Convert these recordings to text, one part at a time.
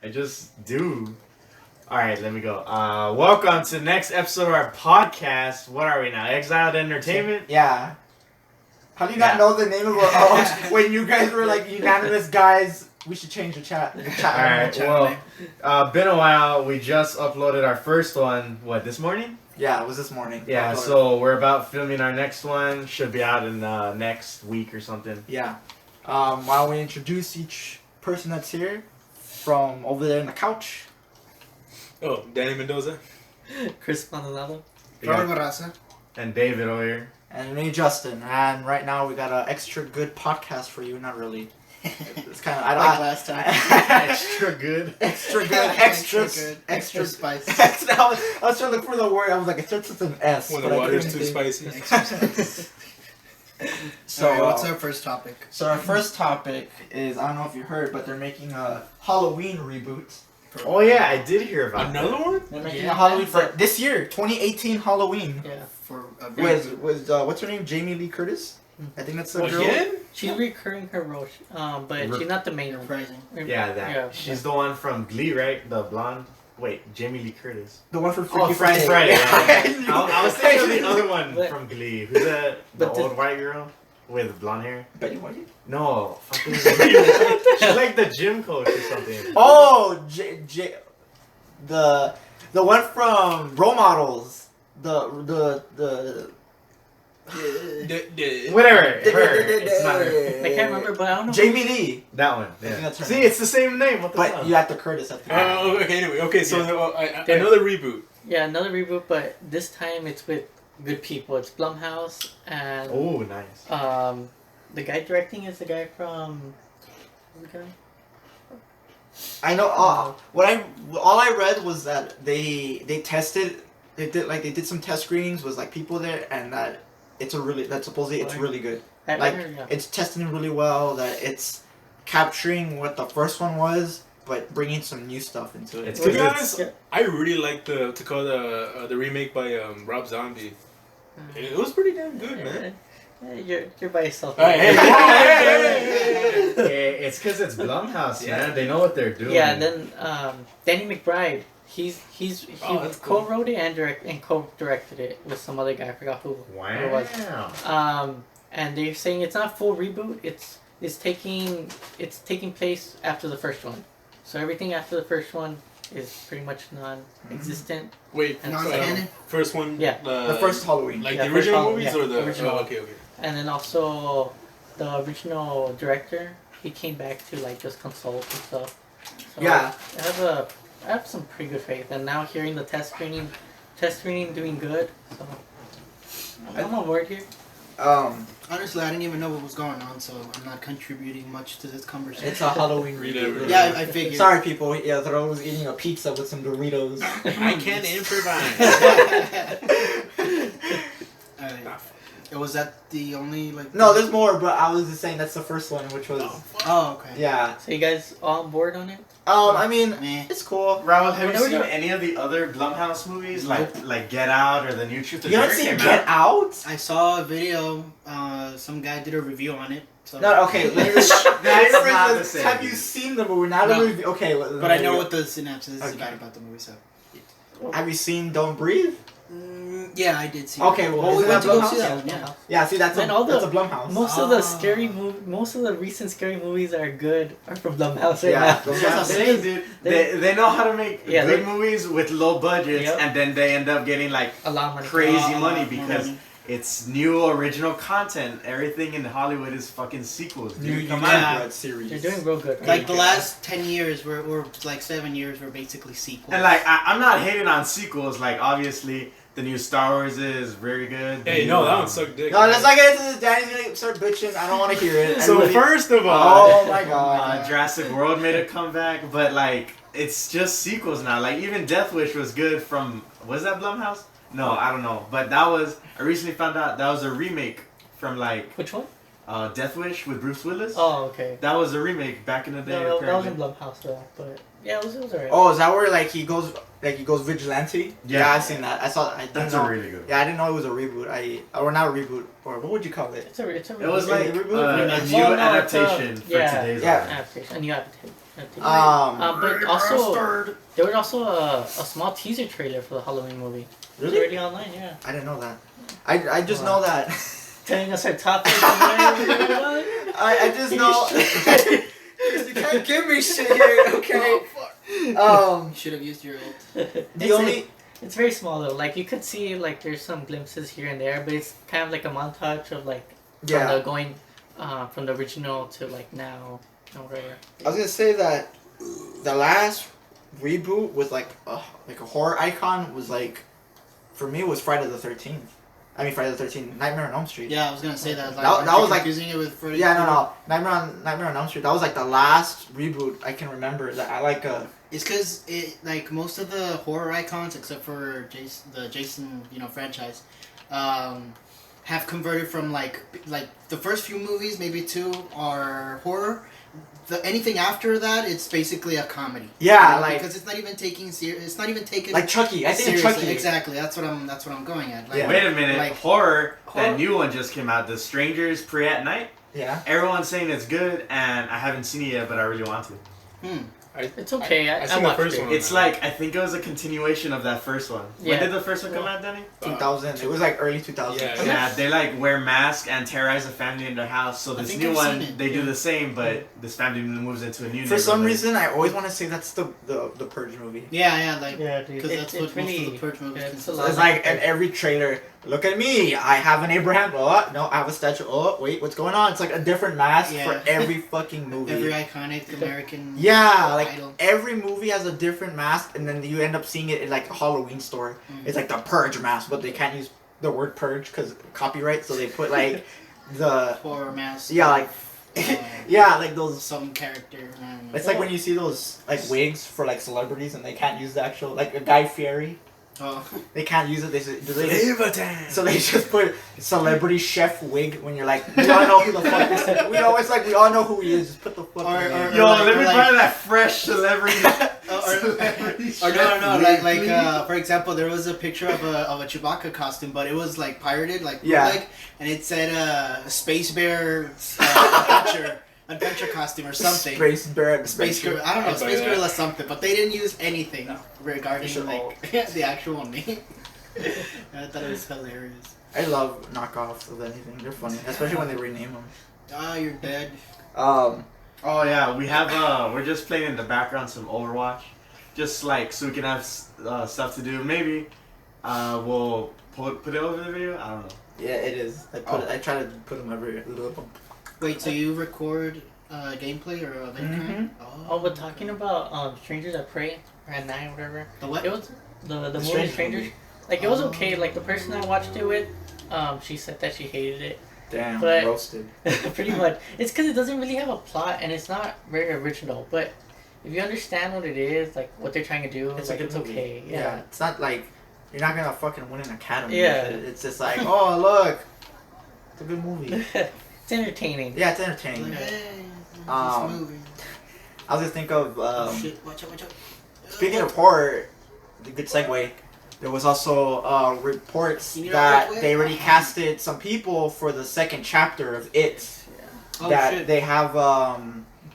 I just do. All right, let me go. Welcome to the next episode of our podcast. What are we now? Exiled Entertainment? Yeah. How do you not know the name of our when you guys were like unanimous guys? We should change the chat. All right. Well, been a while. We just uploaded our first one. What, this morning? Yeah, it was this morning. Yeah. So we're about filming our next one. Should be out in next week or something. Yeah. Why don't we introduce each person that's here from over there in the couch? Oh, Danny Mendoza. Chris Maldonado. And David over here. And me, Justin. And right now we got an extra good podcast for you. Not really. It's kind of like last time. Extra good. Extra good. Extra spicy. I was trying to look for the word. I was like, it starts with an S. When the water's too spicy. So what's our first topic? So our first topic is, I don't know if you heard, but they're making a Halloween reboot. Oh yeah, I did hear about another that. one. They're making a Halloween for this year, 2018 Halloween. Yeah. For with what's her name? Jamie Lee Curtis. I think that's the girl. Again? She's recurring her role, but she's not the main one. Surprising. Yeah, that. Yeah. She's the one from Glee, right? The blonde. Wait, Jamie Lee Curtis. The one from Freaky Friday. Friday. Yeah. I was thinking of the other one But- from Glee. Who's that? The But old white girl with blonde hair? Betty White? No, fucking. She's like the gym coach or something. Oh, the one from Role Models. The Whatever. Her. It's not her. I can't remember, but I don't know. Jamie Lee. That one. I think Yeah. that's her See, name. it's the same name. What the But fuck? you have the Curtis at the end. Oh, okay. Anyway, okay. So Yeah. another reboot. Yeah, another reboot, but this time it's with good people. It's Blumhouse and Oh, nice. the guy directing is the guy from. What's the guy? I know. All I read was that they tested. They did some test screenings. Was like people there, and that supposedly it's really good. Like Yeah. it's testing really well. That it's capturing what the first one was, but bringing some new stuff into it. It's To be 'cause honest, Yeah. I really like the remake by Rob Zombie. It was pretty damn good, man. You're by yourself. Hey, It's because it's Blumhouse, Yeah. man. They know what they're doing. Yeah, and then Danny McBride. He that's cool. co-wrote it and co-directed it with some other guy. I forgot who it was. Wow. And they're saying it's not a full reboot. It's taking place after the first one. So everything after the first one is pretty much non-existent. Wait, Non-canon? first one. Yeah. The first Halloween. Like Yeah, the first original Halloween, movies yeah, or the original. Oh, okay. And then also the original director, he came back to like just consult and stuff. So Yeah. I have some pretty good faith, and now hearing the test screening doing good, so I'm on board here. Honestly, I didn't even know what was going on, so I'm not contributing much to this conversation. It's a Halloween Read reboot. everything. Yeah, I figured. Sorry, people. Yeah, Throw was eating a pizza with some Doritos. I can improvise. Alright. Was that the only like? No, there's more, but I was just saying that's the first one, which was Oh, okay. yeah. So you guys all on board on it? I mean, Meh. it's cool. Raul, have you Whenever seen you- any of the other Blumhouse movies, like Get Out or The New Truth of You haven't Dare seen came Get out? Out? I saw a video. Some guy did a review on it. So. No, okay. That's not the same. Have you seen the movie? Not No. a review. Okay, But I know what the synopsis is Okay. about the movie. So. Have you seen Don't Breathe? Yeah, I did see. Okay, it. well, we isn't went to that go Blumhouse? see that one. Yeah. Yeah. Yeah, see, that's Man, a all the- that's a Blumhouse. Most of the recent scary movies are good are from Blumhouse right Yeah, now. That's what I'm saying, dude. They know how to make Yeah, good they- movies with low budgets, Yep. and then they end up getting like A lot of money. crazy Uh, money uh, because money. it's new original content. Everything in Hollywood is fucking sequels, dude. New Come yeah. on. Red series. They're doing real good. Right Like the now. last 10 years, or like 7 years, were basically sequels. And like I'm not hating on sequels. Like obviously the new Star Wars is very good. Hey, no, that one sucked dick. No, let's not get into this. Danny's gonna start bitching. I don't want to hear it. So Everybody- first of all, oh my god. Jurassic World made a comeback, but like it's just sequels now. Like even Death Wish was good from was that Blumhouse? No, I don't know. But that was I recently found out that was a remake from like Which one? Death Wish with Bruce Willis. Oh, okay. That was a remake back in the day. No, that was in apparently. Blumhouse though, but yeah, it was alright. Oh, is that where like he goes vigilante? Yeah. I've seen that. I didn't That's know. a really good one. Yeah, I didn't know it was a reboot. Or not a reboot, or what would you call it? It's a It was really like good reboot? a remake. new Well, no, it's adaptation for yeah. today's Yeah. life. adaptation, a new adaptation. But also there was also a small teaser trailer for the Halloween movie. It's Really? already online, yeah. I didn't know that. I just know that. Telling us our topics. I I just know. You can't give me shit here, okay? You should have used your old. The only. It's very small though. Like you could see like there's some glimpses here and there, but it's kind of like a montage of like from the going from the original to like now or whatever. I was gonna say that the last reboot with like a horror icon was like, for me, was Friday the 13th. I mean Friday the 13th, Nightmare on Elm Street. Yeah, I was gonna say that. Like, That was like confusing it with Freddy. Yeah, no, Nightmare on Elm Street. That was like the last reboot I can remember that I like. It's because like most of the horror icons, except for the Jason franchise, have converted from like the first few movies, maybe 2 are horror. Anything after that, it's basically a comedy. Yeah, like because it's not even taking serious. It's not even taken like Chucky. I think seriously. Chucky. Exactly. That's what I'm going at. Like, Yeah. Wait a minute, Like, horror. horror- That new one just came out. The Strangers Pray at Night. Yeah. Everyone's saying it's good, and I haven't seen it yet, but I really want to. It's okay. I seen the watched first it. one. It's like I think it was a continuation of that first one. Yeah. When did the first one come out, Danny? 2000. It was like early 2000s. Yeah. Yeah, they like wear masks and terrorize a family in their house. So I this think new I've one, seen it, they do yeah. the same, but this family moves into a new. For some neighborhood. reason, I always want to say that's the Purge movie. Yeah, like Yeah, dude. because that's what most of the Purge movies. it's a consist lot. of. It's like in every trailer. Look at me. I have an Abraham. Oh no, I have a statue. Oh wait, what's going on? It's like a different mask Yeah. for every fucking movie. Every iconic American. Yeah, like idol. every movie has a different mask, and then you end up seeing it in like a Halloween store. It's like the Purge mask, but they can't use the word Purge because copyright, so they put like the horror mask. yeah, like uh, yeah, like those. some character. It's like when you see those like wigs for like celebrities, and they can't use the actual like a Guy Fieri. Oh. They can't use it. So they just put celebrity chef wig when you're like, we all know who the fuck this is. We always like, we all know who he is. Just put the fuck. Or- Yo, like- let me like- buy that fresh celebrity. Or no, like for example, there was a picture of a Chewbacca costume, but it was like pirated, like Yeah. bootleg, and it said Space Bear adventure costume or something. Space Bear. Space Gorilla, I don't know, I'd buy Space that. Gorilla something, but they didn't use anything regarding Should like the actual name. I thought it was hilarious. I love knockoffs of anything. They're funny, especially when they rename them. Ah, you're dead. Um, Oh yeah, we have we're just playing in the background some Overwatch, just like so we can have stuff to do. Maybe we'll put it over the video. I don't know. yeah, it is. I try to put them every little. Wait, so you record gameplay or a video? Mhm. Oh, but talking about Strangers That Pray or at night or whatever. The what? It was the movie Stranger Strangers. movie. Like it was okay. Like the person I watched it with, she said that she hated it. Damn, But- roasted. Pretty much. It's because it doesn't really have a plot and it's not very original. But if you understand what it is, like what they're trying to do, It's like a it's good movie. okay. Yeah. Yeah. It's not like you're not gonna fucking win an Academy. Yeah. with it. It's just like, oh look, it's a good movie. It's entertaining. Yeah, it's entertaining. Like, hey, this Um, movie. I was just think of Oh shit! Watch out! Watch out! speaking of horror, the good segue. There was also reports You know that what? they already casted some people for the second chapter of It. Oh that shit! they have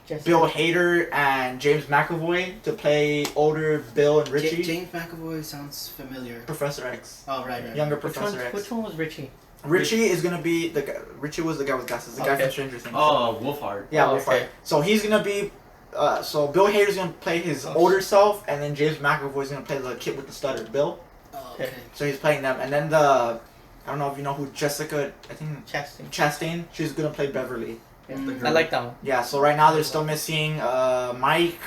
Just Bill Hader and James McAvoy to play older Bill and Richie. James McAvoy sounds familiar. Professor X, Oh right. younger Which Professor one? X. Which one was Richie? Richie is gonna be the guy. Richie was the guy with glasses, the guy Okay. from Stranger Things. Oh, Wolfhard. Yeah, Oh, Wolfhard. okay. So he's gonna be. So Bill Hader's gonna play his older self, and then James McAvoy's gonna play the kid with the stutter, Bill. Oh, okay. So he's playing them, and then I don't know if you know who Jessica, I think Chastain. Chastain. She's gonna play Beverly. Yeah. Mm. I like that one. Yeah. So right now they're still missing Mike,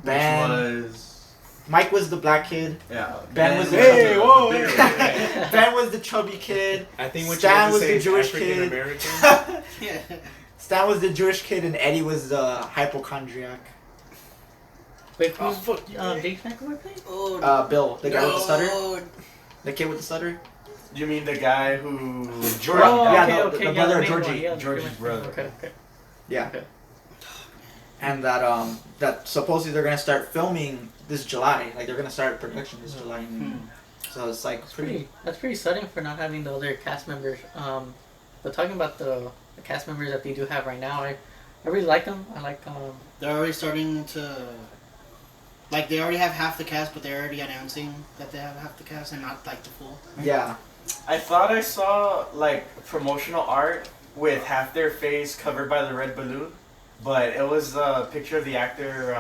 Ben. Which was Mike was the black kid. yeah. Ben was the Hey, whoa. Ben was the chubby kid. I think what Stan you was have to the say Jewish is kid. African American. Yeah. Stan was the Jewish kid, and Eddie was the hypochondriac. Wait, Oh, who's fuck. James McAvoy playing? Oh. Bill, the guy with the stutter, no. the kid with the stutter. You mean the guy who Jordan. Oh, Yeah, okay, the okay. brother of main one, Georgie. yeah, Georgie's okay, brother. Okay, okay. Yeah. Okay. And that supposedly they're gonna start filming this July. Like they're gonna start production this July. So it's like pretty. That's pretty sudden for not having the other cast members. But talking about the cast members that they do have right now, I really like them. I like They're already starting to. Like, they already have half the cast, but they're already announcing that they have half the cast and not, like, the full. Yeah. I thought I saw like promotional art with half their face covered by the red balloon, but it was a picture of the actor.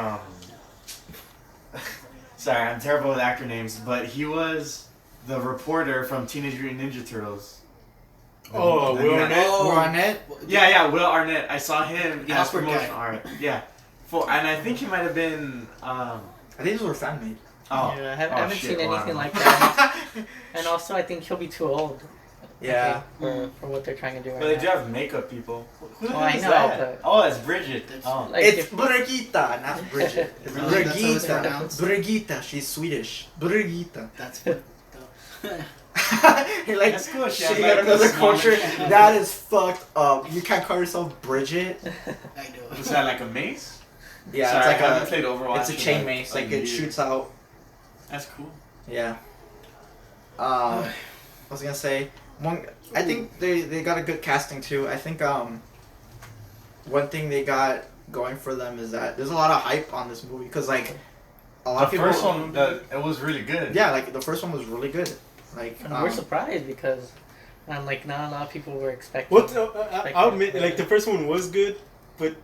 Sorry, I'm terrible with actor names, but he was the reporter from Teenage Mutant Ninja Turtles. Oh, Will Arnett. Will Arnett? Yeah, Will Arnett. I saw him The as awkward promotional guy. art. Yeah, and I think he might have been. I think those were fan made. Oh, yeah, I oh, haven't shit, seen anything wow. like that. And also, I think he'll be too old. I Yeah. think, for what they're trying to do right But they now. do have makeup people. Who the Oh, hell I is know, that? but- Oh, it's Bridget. Oh. Like, It's if- Brigitta, not Bridget. It's Really? That's how it's Brigitta. pronounced? Brigitta, she's Swedish. Brigitta. That's fucked up. He like That's cool, she has, shitting like, out another the small culture. machine. That is fucked up. You can't call yourself Bridget. I know. Is that like a mace? Yeah, Sorry, it's I haven't like played Overwatch. it's a in, chain mace. Like it year. shoots out. That's cool. Yeah. I was gonna say one. I think they got a good casting too. I think one thing they got going for them is that there's a lot of hype on this movie because like a lot The of people. first one, it was really good. Yeah, like the first one was really good. Like and we're surprised because, like, not a lot of people were expecting. What? I'll admit, like the first one was good, but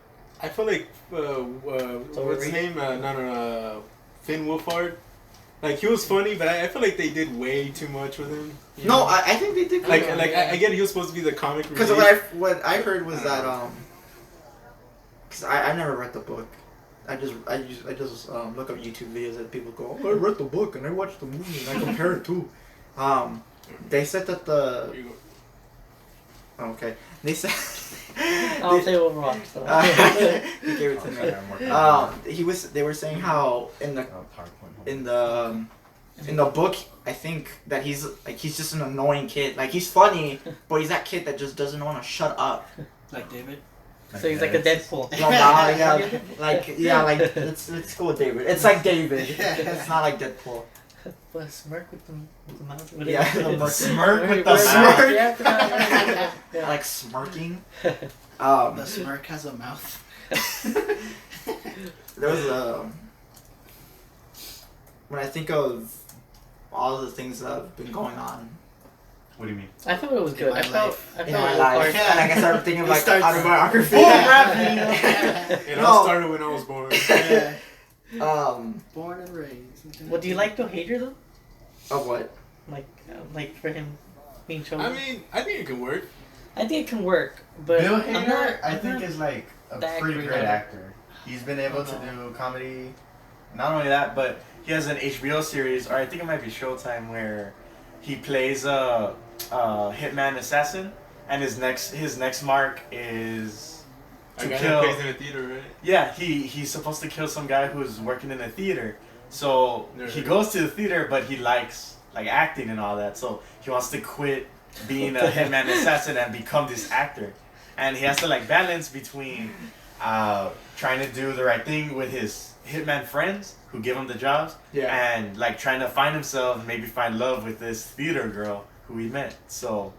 I feel like what's his name? Finn Wolfhard. Like he was funny, but I feel like they did way too much with him. you no, know? I think they did. like I get he was supposed to be the comic Because relief. what I heard was that because I never read the book. I just look up YouTube videos that people go, oh, I read the book and I watched the movie and I compare it too. They said that the Here you go. okay they said I'll play Overwatch. So. he gave it to me. They were saying how in the book I think that he's just an annoying kid. Like he's funny, but he's that kid that just doesn't want to shut up. Like David. So he's like a Deadpool. No, like let's go with David. It's like David. It's not like Deadpool. But a smirk with the mouth. What Yeah, is it? the smirk with the Word- mouth. word- yeah, yeah. Like smirking. The smirk has a mouth. There was when I think of all the things that have been going on What do you mean? I thought it was good. my I felt. life. I in felt my it was life, hard. and like I started thinking of It like starts- autobiography. It No. all started when I was born. Yeah. Born and raised. What do you like the hater though? Of what? Like for him being chosen. I mean, I think it could work. I think it can work, but Bill I'm Hader, not. I I'm think not- is like a that pretty agree great on it. actor. He's been able to do comedy. Not only that, but he has an HBO series, or I think it might be Showtime, where he plays a hitman assassin, and his next mark is I to got kill. him in a theater, right? Yeah, he's supposed to kill some guy who's working in a theater. So he Nerd. goes to the theater, but he likes like acting and all that. So he wants to quit being a hitman assassin and become this actor. And he has to like balance between trying to do the right thing with his hitman friends who give him the jobs, and like trying to find himself, maybe find love with this theater girl who he met. So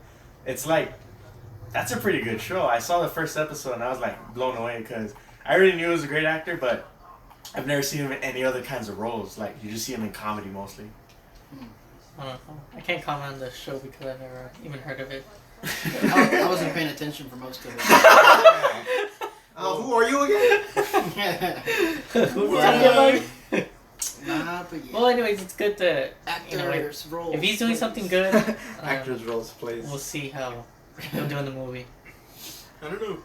it's like that's a pretty good show. I saw the first episode and I was like blown away because I already knew he was a great actor, but I've never seen him in any other kinds of roles. Like you just see him in comedy mostly. I don't know. I can't comment on the show because I've never even heard of it. I wasn't paying attention for most of it. Who are you again? Who's talking about? Nah, but yeah. Well, anyways, it's good to Actors, roles. if he's doing something good, Actors roles, please. we'll see how he'll do in the movie. I don't know.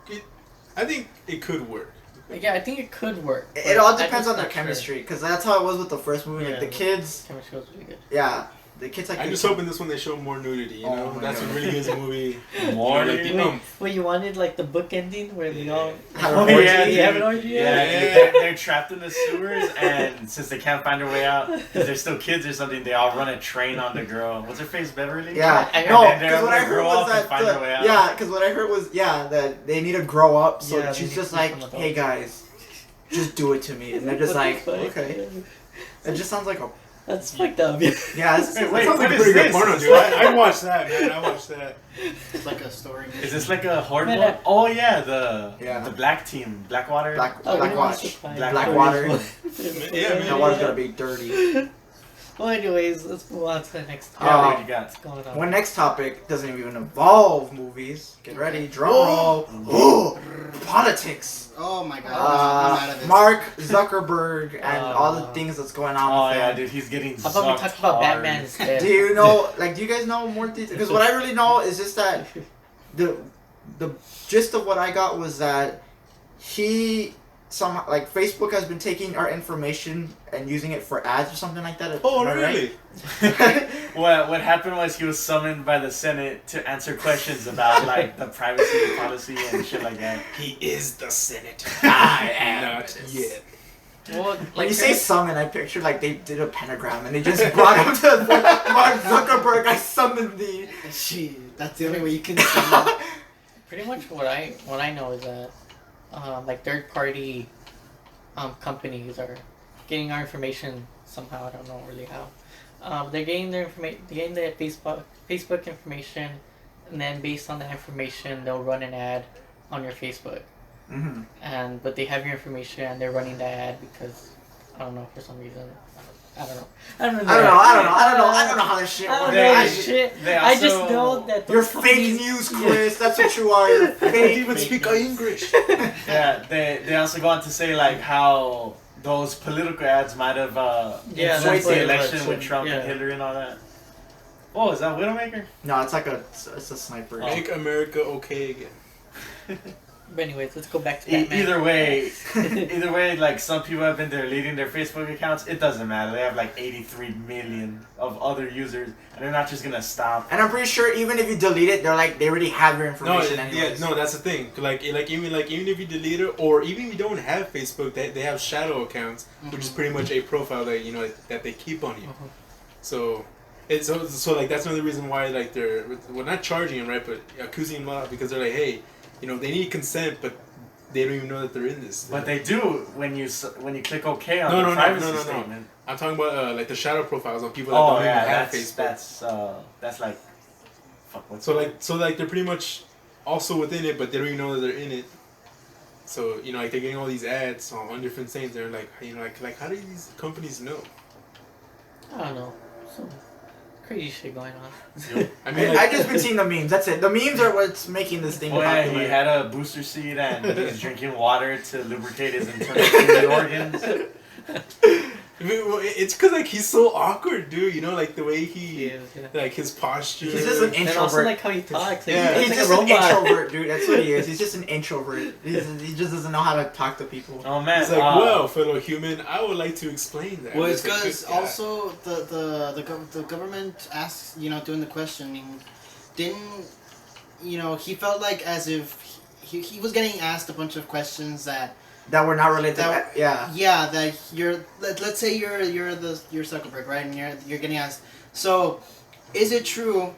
I think it could work. Yeah, I think it could work. It all but I'm depends just on their not sure. chemistry, because that's how it was with the first movie. Like Yeah. the kids, Chemistry was really good. yeah, the kids like. I'm just hoping this one they show more nudity. You Oh know, my that's God. what really gives the movie. More like, nudity? Wait, you wanted like the book ending where they all Have Oh, an orgy. yeah, you have an orgy? Yeah, Yeah. they're trapped in the sewers, and since they can't find their way out, because they're still kids or something, they all run a train on the girl. What's her face, Beverly? Yeah, I- no, and then they're because what I gonna heard grow was up and that find their way out. yeah, because what I heard was that they need to grow up. So Yeah, they she's need just to like, become hey adults. guys, just do it to me, and they're just What the like, fuck? okay. It just sounds like That's fucked up. Yeah, it's, Wait, That sounds like what a is pretty good this? porno, dude. I watched that, man. I watched that. It's like a story. Is this like a horde Man, mode? Oh yeah, the black team, Blackwater. Oh, Black we Watch. watched it. Blackwater. Yeah, man. That water's gonna be dirty. Well, anyways, let's move on to the next Yeah, topic. what you got? What's going on? One next topic doesn't even involve movies. Get ready, drum roll. Ooh, politics. Oh my god, I'm out of this. Mark Zuckerberg and all the things that's going on Oh with yeah, him. dude, he's getting. How about we sucked talk about hard. Batman instead? Do you know? Like, do you guys know more details? Because what I really know is just that the gist of what I got was that he somehow, like, Facebook has been taking our information and using it for ads or something like that. Oh, Am I really? right? What happened was he was summoned by the Senate to answer questions about like the privacy policy and shit like that. He is the Senate. I am Not yet. Well, When you pretty say summon, I picture like they did a pentagram and they just brought him to Mark Zuckerberg. I summoned thee. Shit, that's the only way you can say that. pretty much what I know is that like third party companies are getting our information somehow. I don't know really how. They're getting their Facebook information, and then based on that information, they'll run an ad on your Facebook. Mm-hmm. But they have your information and they're running the ad because I don't know, for some reason. I don't know. I don't know how this shit I don't works. know They- this shit. they I just also- know that You're those fake companies- news, Chris. That's what you are. You're I don't fake. even speak English. Yeah, they also go on to say like how those political ads might have Yeah, influenced that's the what it election was. with Trump Yeah. and Hillary and all that. Oh, is that Widowmaker? No, it's like it's a sniper. Oh. Make America okay again. But anyways, let's go back to Batman. Either way, like some people have been deleting their Facebook accounts. It doesn't matter. They have like 83 million of other users, and they're not just gonna stop. And I'm pretty sure even if you delete it, they already have your No, information yeah, anyways. no, that's the thing. Like even if you delete it, or even if you don't have Facebook, they have shadow accounts, which is pretty much a profile that that they keep on you. Mhm. So, it's so like that's another reason why like they're not charging him, right, but accusing him out because they're like, hey, they need consent, but they don't even know that they're in this. But they do when you click OK on No, the privacy no. statement. I'm talking about like the shadow profiles on people that Oh don't even yeah, have Facebook. that's like, fuck. What's So they're pretty much also within it, but they don't even know that they're in it. So like they're getting all these ads on different things. They're like, like how do these companies know? I don't know. Some crazy shit going on. I mean, I just been seeing the memes. That's it. The memes are what's making this thing Oh yeah, popular. he had a booster seat and he's drinking water to lubricate his internal human organs. it's because like he's so awkward, dude. Like the way he, Yeah. like his posture. He's just an And also introvert. like how he talks. Like, Yeah. he's He's like just a an robot. introvert, dude. That's what he is. He's just an introvert. He just doesn't know how to talk to people. Oh man, He's like, well, fellow human, I would like to explain that. Well, it's It's like, because good guy. also the government asked, during the questioning, didn't, he felt like as if he was getting asked a bunch of questions that, That were not related. That- Yeah. yeah, that let's say you're Zuckerberg, right, and you're getting asked, so is it true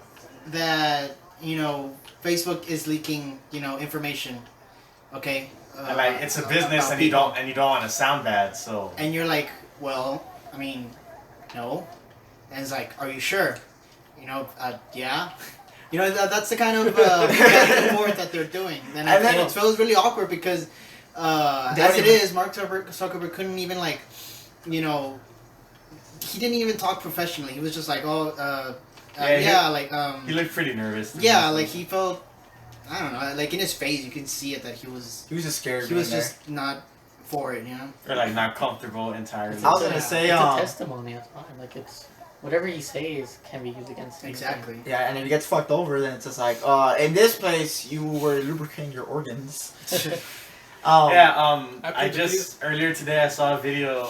that Facebook is leaking information, okay? and, like it's a business about and you people. don't want to sound bad, so And you're like, well, I mean, no. And it's like, are you sure? Yeah. That's the kind of back and forth that they're doing. And it feels really awkward because, as it is, Mark Zuckerberg couldn't even he didn't even talk professionally. He was just like, he looked pretty nervous. yeah, like he felt, I don't know, like in his face you can see it that he was just scared. he was just not for it, or like not comfortable entirely. I was gonna say, It's a testimony. It's fine. Like it's whatever he says can be used against him. exactly. Yeah, and if he gets fucked over, then it's just like, in this place you were lubricating your organs. I just earlier today I saw a video.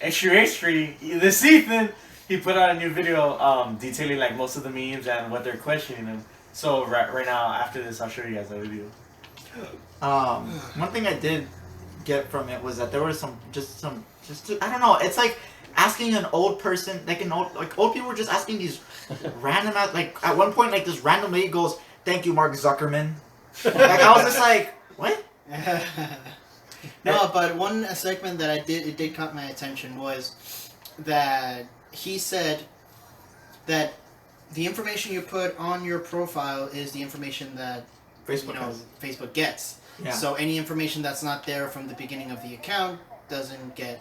H3 this Ethan, he put out a new video detailing like most of the memes and what they're questioning him. So right now after this I'll show you guys that video. One thing I did get from it was that there was I don't know. It's like asking an old person, old people were just asking these random, like at one point, like this random lady goes, "Thank you, Mark Zuckerman." Like I was just like, what? No, but one segment that it did caught my attention was, that he said that the information you put on your profile is the information that Facebook Facebook gets. Yeah. So any information that's not there from the beginning of the account doesn't get,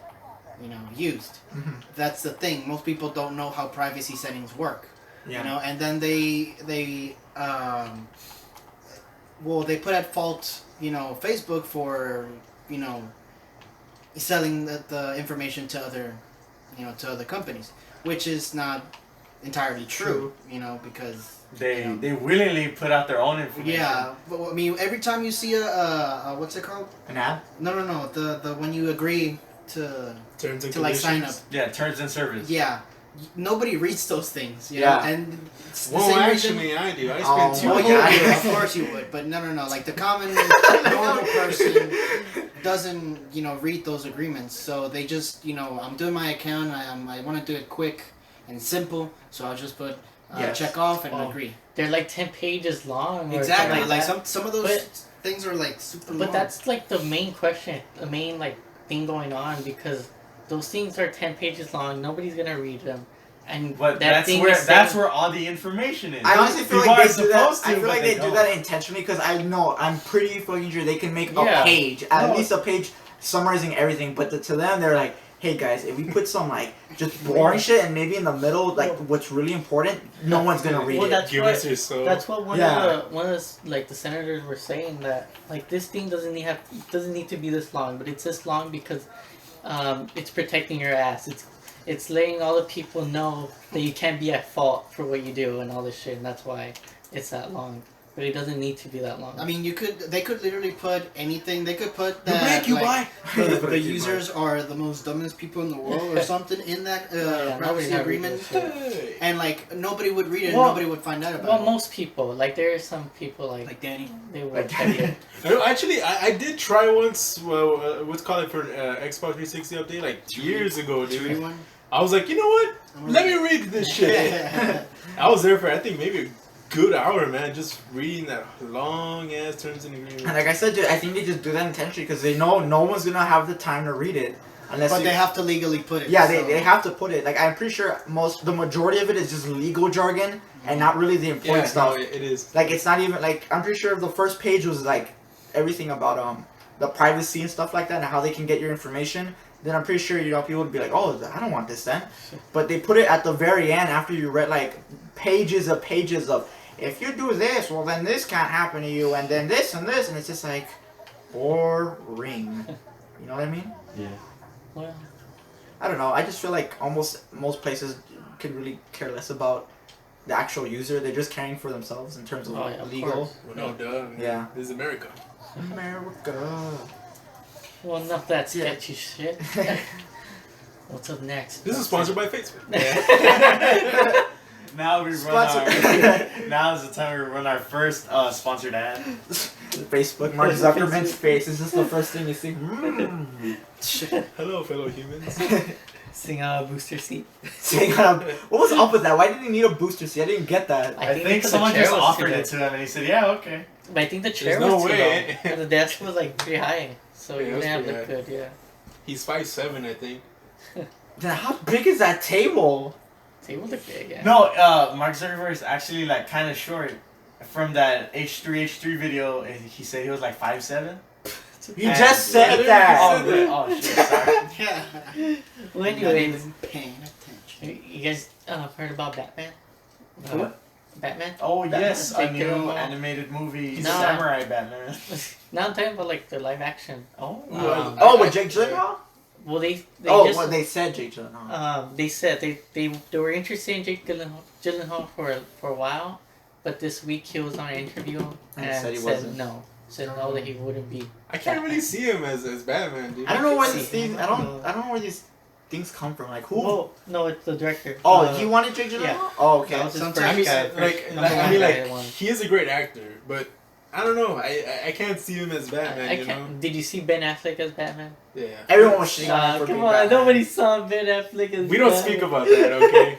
used. Mhm. That's the thing. Most people don't know how privacy settings work. Yeah. And then they put at fault, Facebook for, selling the information to other companies, which is not entirely true, because They willingly put out their own information. yeah, but I mean, every time you see a what's it called? An ad? No, the when you agree to Terms and to like sign up, conditions. Yeah, terms and service. yeah, nobody reads those things, Yeah. and it's the Well, same actually, reason. I do. I Oh, spend Well, two. my you God. would, of course you would, but no, like the common normal person doesn't, read those agreements, so they just, I'm doing my account, I want to do it quick and simple, so I'll just put Yes. check off and Oh. agree. They're like 10 pages long. Or Exactly, something like that. some of those But- things are like super long. But that's like the main question, the main like thing going on, because those things are 10 pages long. Nobody's gonna read them, and But that that's thing where is that's saying- where all the information is. I honestly feel People like are they do that. supposed to, I feel but like they do don't. that intentionally because I'm pretty fucking sure they can make Yeah. a page, at No. least a page summarizing everything. But to them, they're like, hey guys, if we put some like just boring shit and maybe in the middle, like what's really important, no one's gonna read Well, it. that's Give what- us your soul. That's what one Yeah. of the senators were saying, that like this thing doesn't need to be this long, but it's this long because it's protecting your ass. It's letting all the people know that you can't be at fault for what you do and all this shit, and that's why it's that long. But it doesn't need to be that long. I mean, they could literally put anything. They could put The that break you like, buy. the users are the most dumbest people in the world or something in that Yeah, privacy nobody's gonna read agreement, that shit. Hey. and like nobody would read it. And Well- nobody would find out about Well, it. most people, like there are some people like Danny. they would. Like check it. No, actually, I did try once. Well, what's called it for an Xbox 360 update like years ago, dude. Everyone. I was like, you know what? Let me read this shit. I was there for I think maybe a good hour, man, just reading that long ass terms and agreements. And like I said, I think they just do that intentionally because they know no one's gonna have the time to read it unless. But they have to legally put it. Yeah, so- they have to put it. Like I'm pretty sure the majority of it is just legal jargon and not really the important Yeah, stuff. no, it is. Like it's not even like I'm pretty sure the first page was like everything about the privacy and stuff like that and how they can get your information. Then I'm pretty sure people would be like, oh, I don't want this then. But they put it at the very end after you read like pages of if you do this, well then this can't happen to you, and then this and this, and it's just like boring. You know what I mean? Yeah. Well, I don't know. I just feel like almost most places could really care less about the actual user. They're just caring for themselves in terms of Oh, yeah, of legal. course. Well, no, duh. Yeah. This is America. America. well, enough of that Yeah. sketchy shit. What's up next? This is sponsored by Facebook. Now we run Sponsor- now is the time we run our first sponsored ad. Facebook. Mark Zuckerman's face is just the first thing you see. Mm. Hello, fellow humans. Sing Booster Seat. Saying, what was up with that? Why did he need a booster seat? I didn't get that. I think because the someone chair just was offered too it low. to him, and he said, "Yeah, okay." But I think the chair There's no was too way. low, and the desk was like pretty high, so Yeah, you it was didn't have pretty the good, yeah. He's 5'7", I think. Then how big is that table? Table looked big, yeah. No, Mark Zuckerberg is actually like kind of short. From that H3 video, he said he was like 5'7". You And- just said Yeah, that. Oh, oh shit! Sorry. Yeah. Well, Not anyways, even paying attention. you guys heard about Batman? Who? Batman? Oh Batman, yes, a Jake new Gyllenhaal. animated movie, No. Samurai Batman. Now I'm talking about like the live action. Oh. Oh, with Jake Gyllenhaal? Well, they Oh, just well, they said Jake Gyllenhaal. they said they were interested in Jake Gyllenhaal for a while, but this week he was on an interview and, And said he said wasn't. no, said no that he wouldn't be. I can't really see him as Batman, dude. I don't know where see these things. him. I don't know where these things come from. Like who? Well, no, it's the director. Oh, he wanted Jake Gyllenhaal. yeah. Oh, okay. That was his Sometimes- I mean, first guy, like, one. he is a great actor, but I don't know. I can't see him as Batman. I you know? can't. Did you see Ben Affleck as Batman? Yeah. Everyone was shitting on him for Come being on, Batman. nobody saw Ben Affleck as. We don't Batman. speak about that, okay?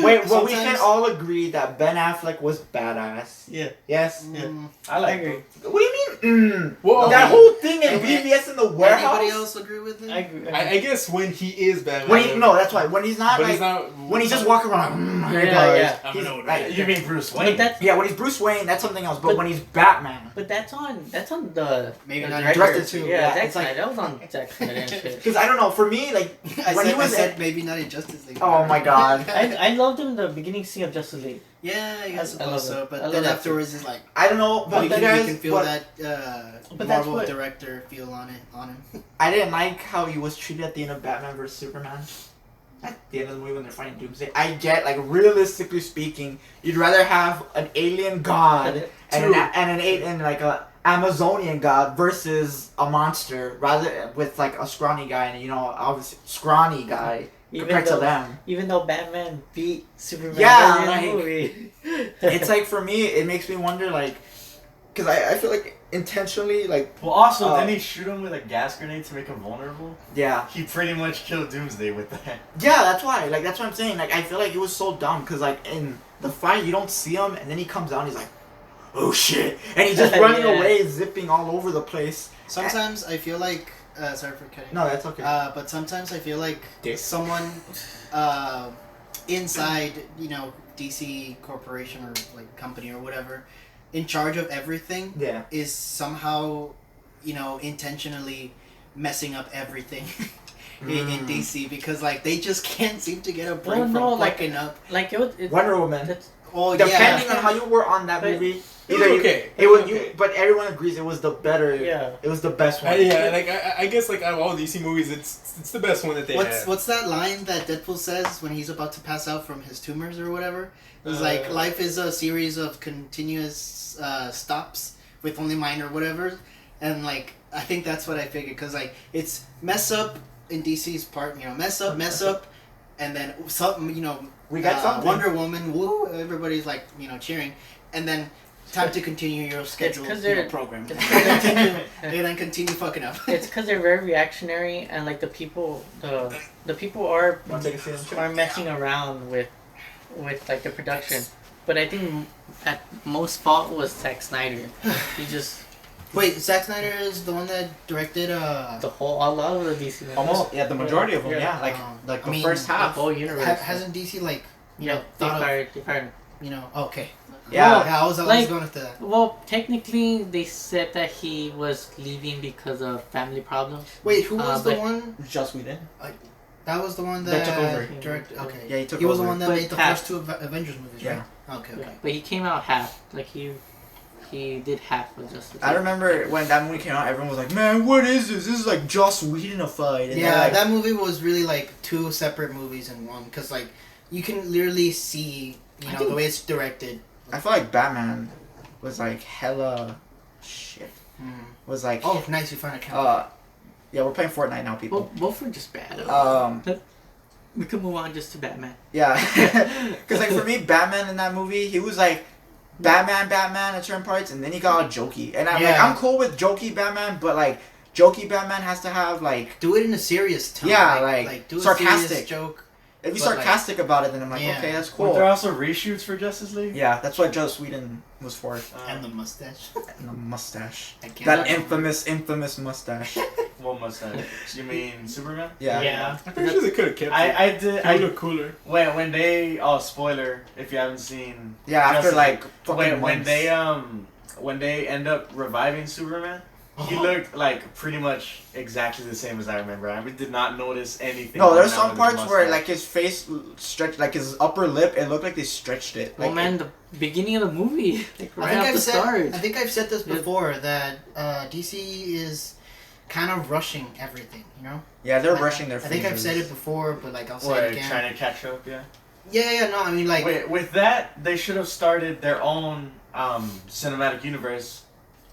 Wait, well, we can Sometimes- all agree that Ben Affleck was badass. Yeah. Yes. Yeah. Mm, I like agree. it. What do you mean? Well, That whole thing in Okay. BVS in the Anybody warehouse. else agree with it? I agree. I guess when he is Batman. When he, no, that's why. When he's not but like, he's not. when he's just walking around, like, Yeah. I'm he's, an old like, man. You mean Bruce Wayne? But that's yeah, when he's Bruce Wayne, that's something else. But But- when he's Batman, that's on the Maybe the not director. directed too, Yeah, yeah, Zack it's like- Snyder. That was on Zack Snyder and shit. because I don't know. For me, like, I when said, he was I said in- maybe not in Justice League. oh my god, I loved him in the beginning scene of Justice League. Yeah, I guess I love suppose so. it. But I love then that afterwards, it's like I don't know. But you the can, guys, you can feel but that But that's Marvel what- director feel on him. I didn't like how he was treated at the end of Batman vs Superman. At the end of the movie when they're fighting Doomsday, I get like realistically speaking, you'd rather have an alien god and True. and like a Amazonian god versus a monster rather with like a scrawny guy and obviously scrawny guy compared to them. Even though Batman beat Superman Yeah, in the like- movie. It's like for me, it makes me wonder like, because I feel like intentionally like Well, also, Oh. didn't he shoot him with a gas grenade to make him vulnerable? yeah. He pretty much killed Doomsday with that. Yeah, that's why. Like, that's what I'm saying. Like, I feel like it was so dumb because, like, in the fight, you don't see him, and then he comes out and he's like, "Oh shit!" and he's just running Yeah. away, zipping all over the place. Sometimes I feel like sorry for cutting. No, that's okay. But sometimes I feel like Dick. someone inside, DC corporation or like company or whatever, in charge of everything, Yeah. is somehow, intentionally messing up everything in DC because like they just can't seem to get a break Well, no, from like- fucking up. Like it was. Wonder Woman. That's, Oh Depending yeah. on how you were on that But- movie, It was either you- okay. it was Okay. you, but everyone agrees it was the better. yeah. It was the best one. Yeah, like I guess like out of all DC movies, it's the best one that they have. What's that line that Deadpool says when he's about to pass out from his tumors or whatever? It was like life is a series of continuous stops with only minor whatever, and like I think that's what I figured because like it's mess up in DC's part, mess up, and then something, We got something. Wonder Woman, woo, everybody's like cheering, and then time to continue your schedule 'cause they're- program, it's 'cause they're- continue, and then continue fucking up. It's because they're very reactionary, and like the people are Want to take a seat and chill? are messing around with like the production. But I think at most fault was Zack Snyder. He just Wait, Zack Snyder is the one that directed the whole all of the DC movies. Almost, yeah, the majority of them, Yeah. yeah, like I the mean, first the half. whole universe. hasn't DC like yeah, they thought of, fired. They fired. okay. Yeah. I was like- going with that. Well, technically, they said that he was leaving because of family problems. Wait, who was the but- one? Just Whedon. That was the one That that took over. directed. Okay. Yeah, he took He was the over. one that But made the half. first two Avengers movies, Yeah. right? Okay, okay. Yeah, but he came out half. Like he did half of Justice I League. remember when that movie came out, everyone was like, "Man, what is this? This is like Joss Whedonified." And Yeah, they're like, that movie was really like two separate movies in one because like you can literally see I the think- way it's directed. I feel like Batman was like hella shit. Was like Oh, nice! You found a camera. yeah, we're playing Fortnite now, people. Both were just bad. We could move on just to Batman. Yeah, because like for me, Batman in that movie, he was like Batman at certain parts, and then he got all jokey, and I'm like, Yeah. I'm cool with jokey Batman, but like jokey Batman has to have like Do it in a serious tone. Yeah, like, do a sarcastic. serious joke. if you But, like- sarcastic about it, then I'm like, Yeah. okay, that's Were there cool. also reshoots for Justice League? Yeah, that's what Joss Whedon was for, And the mustache. and the mustache, I can't that remember. infamous mustache. What mustache? You mean Superman? Yeah. I'm pretty sure they could have kept it. I did. It I would look cooler. when they spoiler if you haven't seen. Yeah, after Justice like League. fucking when months. when they end up reviving Superman, he looked like pretty much exactly the same as I remember. I did not notice anything. No, there's going on some with his parts where mustache. like his face stretched, like his upper lip, it looked like they stretched it. Well, Like, man, the beginning of the movie, like right off the start. I think I've said this Yeah. before that DC is kind of rushing everything. yeah, they're I- rushing their. I think I've said phases. it before, but like I'll say What, it again. trying to catch up, yeah. Yeah, no, I mean like Wait, with that, they should have started their own cinematic universe,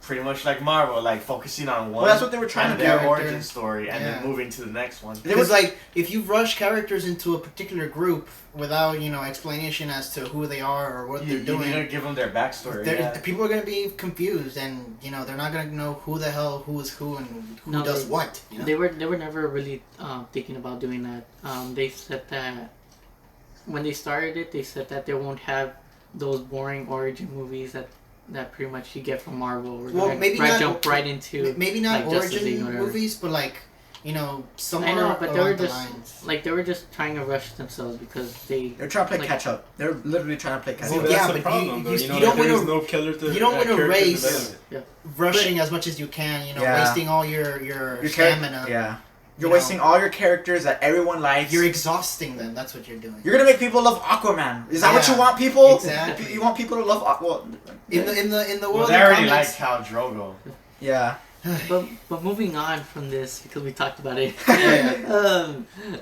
pretty much like Marvel, like focusing on one. Well, that's what they were trying and to their do. origin story, and Yeah. then moving to the next one. There was because like if you rush characters into a particular group without explanation as to who they are or what You they're doing, need to give them their backstory. they're- Yeah. people are gonna be confused, and they're not gonna know who the hell who is who and who No, does they- what. They were never really thinking about doing that. They said that when they started it, they said that they won't have those boring origin movies that that pretty much you get from Marvel. We're Well, gonna maybe not- jump right into Maybe not like Justice League, origin whatever. movies, but like somewhere I know, but they along were the just lines. like they were just trying to rush themselves because They're trying to play like- catch up. They're literally trying to play catch See, up. Well, that's yeah, the but problem, though. you know, don't there wanna- is no killer to, you don't wanna character race- development. Rushing as much as you can, Yeah. wasting all your Your stamina. Yeah. You're You wasting all your characters that everyone likes. You're exhausting them. That's what you're doing. You're gonna make people love Aquaman. Is that what Yeah, you want, people? exactly. You want people to love Aquaman? In the Well, world they of already comics, like Khal Drogo. Yeah. but moving on from this because we talked about it. Yeah.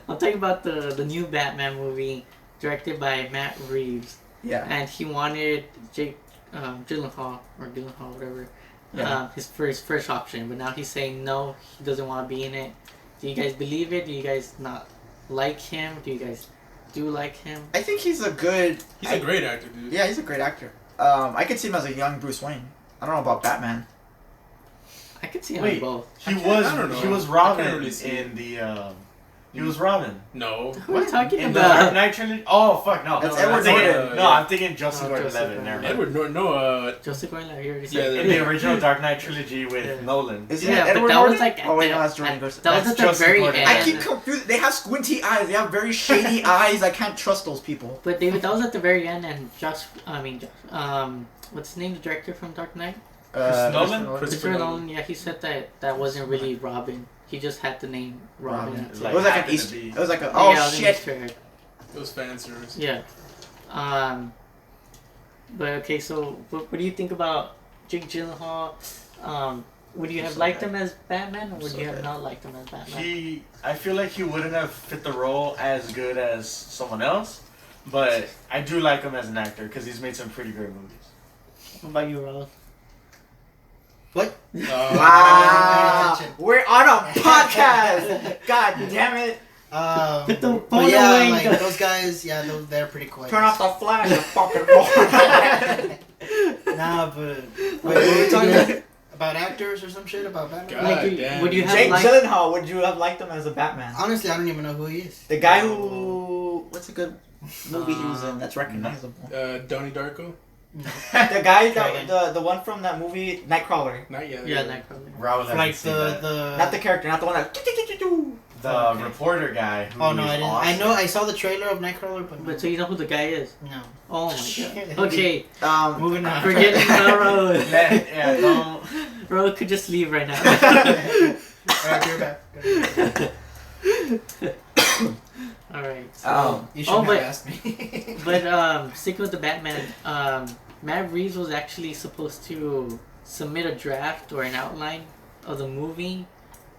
I'm talking about the new Batman movie directed by Matt Reeves, Yeah. and he wanted Jake Gyllenhaal whatever. Yeah. His first option, but now he's saying no, he doesn't want to be in it. Do you guys believe it? Do you guys not like him? Do you guys do like him? I think he's a good. He's a great actor, dude. Yeah, he's a great actor. I could see him as a young Bruce Wayne. I don't know about Batman. I could see him Wait. in both. He I don't know. was I can't Robin really see in the. He was Robin No. Who are you talking in the Dark about? Knight trilogy. Oh fuck no! That's I'm Edward thinking, Norton. No, I'm thinking Joseph Oh, Gordon-Levitt. Joseph Never mind. Edward Norton. No. Joseph Gordon-Levitt, you already Yeah, said. In the original Dark Knight trilogy with Yeah. Nolan. Is Yeah, it but Edward that Norton? was like Oh wait, at no, the- that's Jordan at- Garcia. that was That's at the Joseph very Gordon-Levitt. end. I keep confused. They have squinty eyes. They have very shady eyes. I can't trust those people. But David, that was at the very end, and what's his name? The director from Dark Knight, Nolan? Christopher Nolan. Yeah, he said that wasn't really Robin. He just had the name Robin. Robin. That's Like, It was like an happened to Easter. be. It was like a. Yeah, Oh it was an shit. Easter egg. It was fan service. Yeah. But okay, so what do you think about Jake Gyllenhaal? Would you have liked him as Batman, or would you have not liked him as Batman? I feel like he wouldn't have fit the role as good as someone else, but I do like him as an actor because he's made some pretty great movies. What about you, Rose? What? Wow. Attention. We're on a podcast. God damn it. Put the But phone yeah, away. like those guys, yeah, they're pretty quiet. Turn off the flash, you fucking boy. Nah, but wait, were we talking about actors or some shit about Batman? God Like, damn. would you have Jake liked? Gyllenhaal, would you have liked him as a Batman? Honestly, I don't even know who he is. The guy who. What's a good movie he was in that's recognizable? Donnie Darko? The guy, Dragon. the one from that movie, Nightcrawler. Not yet. Yeah, Nightcrawler. Raul hasn't Like seen that. the Not the character, not the one that. The Okay. reporter guy. Who Oh no, is I didn't. awesome. I know. I saw the trailer of Nightcrawler, but But so you know who the guy is? no. Oh my god. Okay, Moving on. forget about Rose. Yeah, don't. Rose could just leave right now. Alright, you're back. All right. You shouldn't but- have asked me. But sticking with the Batman, Matt Reeves was actually supposed to submit a draft or an outline of the movie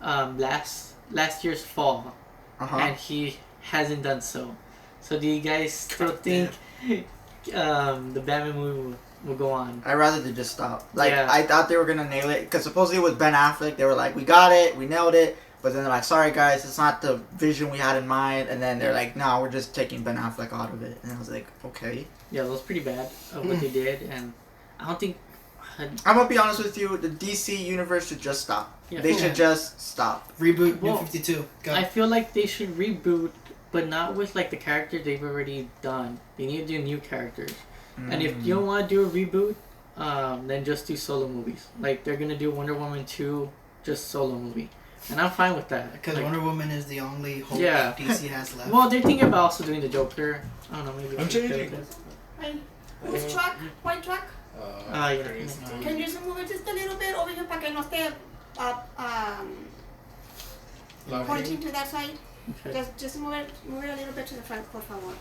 last year's fall, Uh-huh. and he hasn't done so. So do you guys still think the Batman movie will go on? I'd rather they just stop. Like, Yeah. I thought they were gonna nail it, because supposedly with Ben Affleck, they were like, we got it, we nailed it, but then they're like, sorry guys, it's not the vision we had in mind, and then they're like, no, we're just taking Ben Affleck out of it, and I was like, okay. Yeah, that was pretty bad what they did, and I don't think. I'm gonna be honest with you, the DC universe should just stop. Yeah. They should just stop. Reboot Well, New 52. Go. I feel like they should reboot, but not with like the characters they've already done. They need to do new characters. And if you don't want to do a reboot, then just do solo movies. Like they're gonna do Wonder Woman 2, just solo movie, and I'm fine with that. Because Like, Wonder Woman is the only hope Yeah. DC has left. well, they're thinking about also doing the Joker. I don't know, maybe. I'm changing. Hey, whose truck? White truck? Yeah. crazy. Can you just move it just a little bit over here para que no esté pointing to that side? Okay. Just move it a little bit to the front, por favor.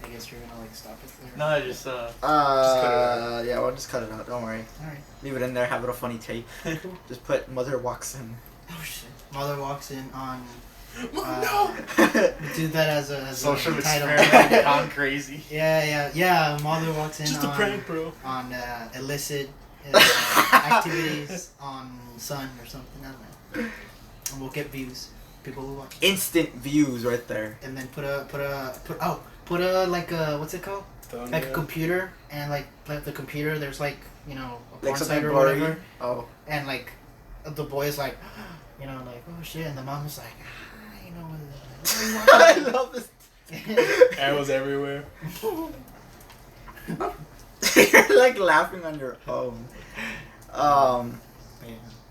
I guess you're gonna like stop it there. No, I just Yeah, we'll just cut it out, don't worry. Alright. Leave it in there, have it a funny tape. Just put Mother Walks In. Oh shit. Mother walks in on. No! Do that as a social title. experiment gone crazy. Yeah. Mother walks in Just a on prank, bro. on illicit activities on Sun or something. I don't know. And we'll get views. People will watch. Instant views right there. And then put a like a what's it called? Like a computer, and like the computer, there's like a porn Like site something or blurry. whatever, Oh. and like the boy is like, like oh shit, and the mom is like, what are you I watching? love this. Arrows everywhere. You're like laughing on your own.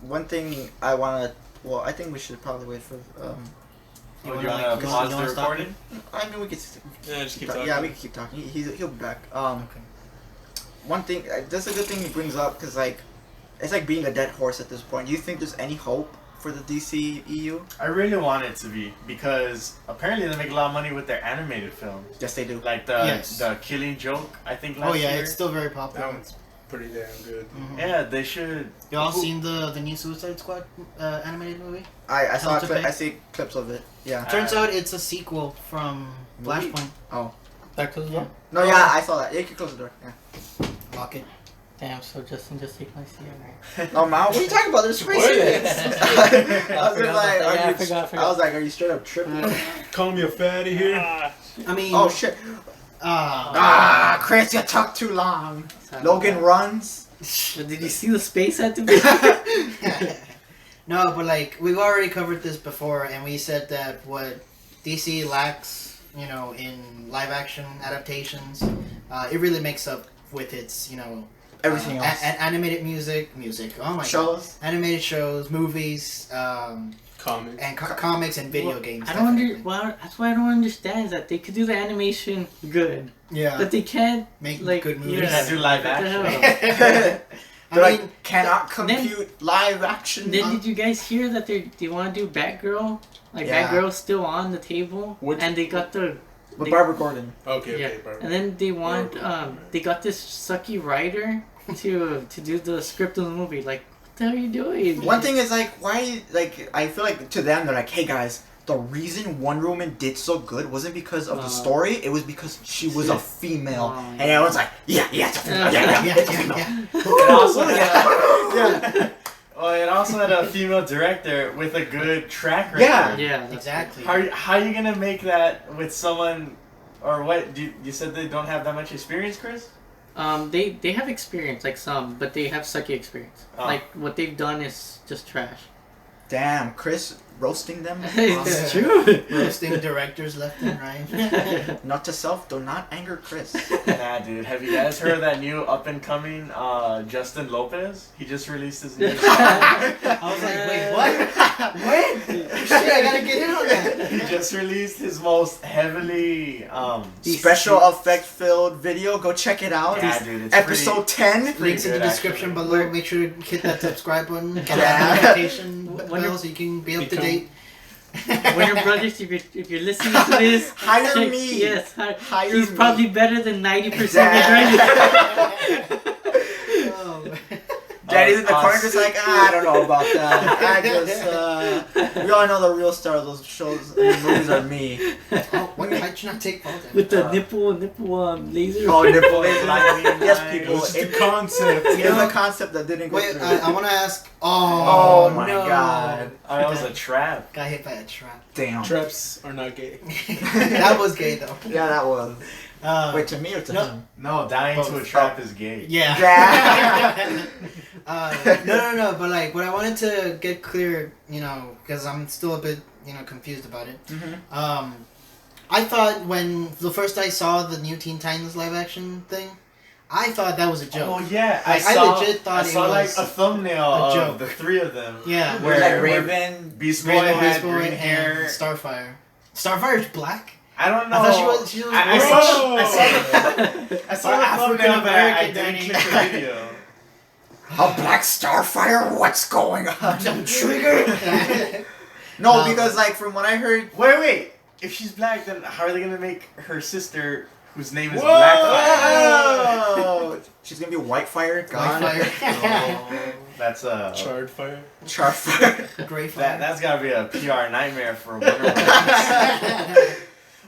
One thing I wanna. Well, I think we should probably wait for. You wanna, want like, to you pause wanna the stop recording? I mean, we could. Yeah, just keep talk- talking. Yeah, we can keep talking. He'll be back. Okay. One thing. That's a good thing he brings up because like, it's like being a dead horse at this point. Do you think there's any hope for the DC EU? I really want it to be because apparently they make a lot of money with their animated films. Yes, they do. Like Yes. the Killing Joke, I think last Oh yeah, year. it's still very popular. That one's pretty damn good. Mhm. Yeah, they should. Y'all seen the new Suicide Squad animated movie? I saw Hell to Pay? I see clips of it. Yeah. Turns out it's a sequel from Movie? Flashpoint. Back to the door. No, yeah, I saw that. Yeah, you can close the door. Yeah. Lock it. Damn, so Justin just take my seat. Oh, man, what are you talking about? There's space What? in it. I was forgot like, about that. are Yeah, you? I forgot. I was like, are you straight up tripping? Call me a fatty here. I mean, Oh shit! Chris, you took too long. Logan runs. But did you see the space had to be? no, but like we've already covered this before, and we said that what DC lacks, you know, in live action adaptations, it really makes up with its, you know, Everything else. animated music. Oh my god, Shows. animated shows, movies, Comics. and comics and video Well, games. I don't definitely. that's why I don't understand is that they could do the animation good, Yeah, but they can't. make like, good movies. You yeah. can't do live What the action. hell? I They're mean, like, cannot compute live action. Then did you guys hear that they want to do Batgirl? Like Yeah. Batgirl's still on the table, Which- and they got the With they- Barbara Gordon. Okay, yeah, okay, Barbara. and then they want they got this sucky writer to do the script of the movie. Like, what the hell are you doing? One thing is like, why? Like, I feel like to them they're like, hey guys, the reason Wonder Woman did so good wasn't because of the story. It was because she was a female, Oh, and everyone's like, yeah, it's a female. Yeah, yeah, it's a yeah, female. yeah. It also had, Yeah. well, it also had a female director with a good track record. Yeah. Yeah, that's Exactly. How are you gonna make that with someone, or what? You said they don't have that much experience, Chris? They have experience, like some, but they have sucky experience. Oh. Like what they've done is just trash. Damn, Chris roasting them. It's true. Roasting directors left and right. Not to self, do not anger Chris. Nah, dude. Have you guys heard that new up and coming Justin Lopez? He just released his new song. I was like, wait, what? When? Shit, I gotta get in on that. He just released his most heavily Special effect filled video. Go check it out. Yeah, dude, it's Episode 10. Links in the good, description actually. below. Make sure to hit that subscribe button, get Yeah. that notification When bell so you can be up to Become- date. Warner Brothers, if you're listening to this, Hire check- me. Yes, Hire he's me. probably better than 90% of Damn. the Oh. Daddy's in the corner just like, I don't know about that. I just, we all know the real star of those shows and movies are me. Oh, why did you not take photos? with the nipple laser. Oh, nipple laser. Lightning Yes, line. It people. was just It, the concept. it was a concept that didn't go Wait, through. I want to ask. Oh, Oh, my no. god. Oh, that was a trap. Got hit by a trap. Damn. Traps are not gay. That was gay though. Yeah, that was. Wait, to me or to no. him? No, dying to a Both. trap is gay. Yeah. Yeah. No. But like, what I wanted to get clear, you know, because I'm still a bit, you know, confused about it. Mhm. I thought when the first I saw the new Teen Titans live action thing, I thought that was a joke. Oh yeah, I legit thought I it saw like was a thumbnail a of joke. the three of them. Yeah. Where Like Raven. Beast Boy Raven, had Beast Boy, green and hair. Starfire. Starfire's black. I don't know. I thought she was. I saw the African thumbnail, but I American, didn't Danny. click the video. A black starfire? What's going on? I'm triggered. No, because like from what I heard, Wait. If she's black, then how are they gonna make her sister, whose name is Whoa! Blackfire? oh, she's gonna be Whitefire. God. Whitefire. That's a Charred fire. Charfire. Gray fire. that's gotta be a PR nightmare for Wonder Woman.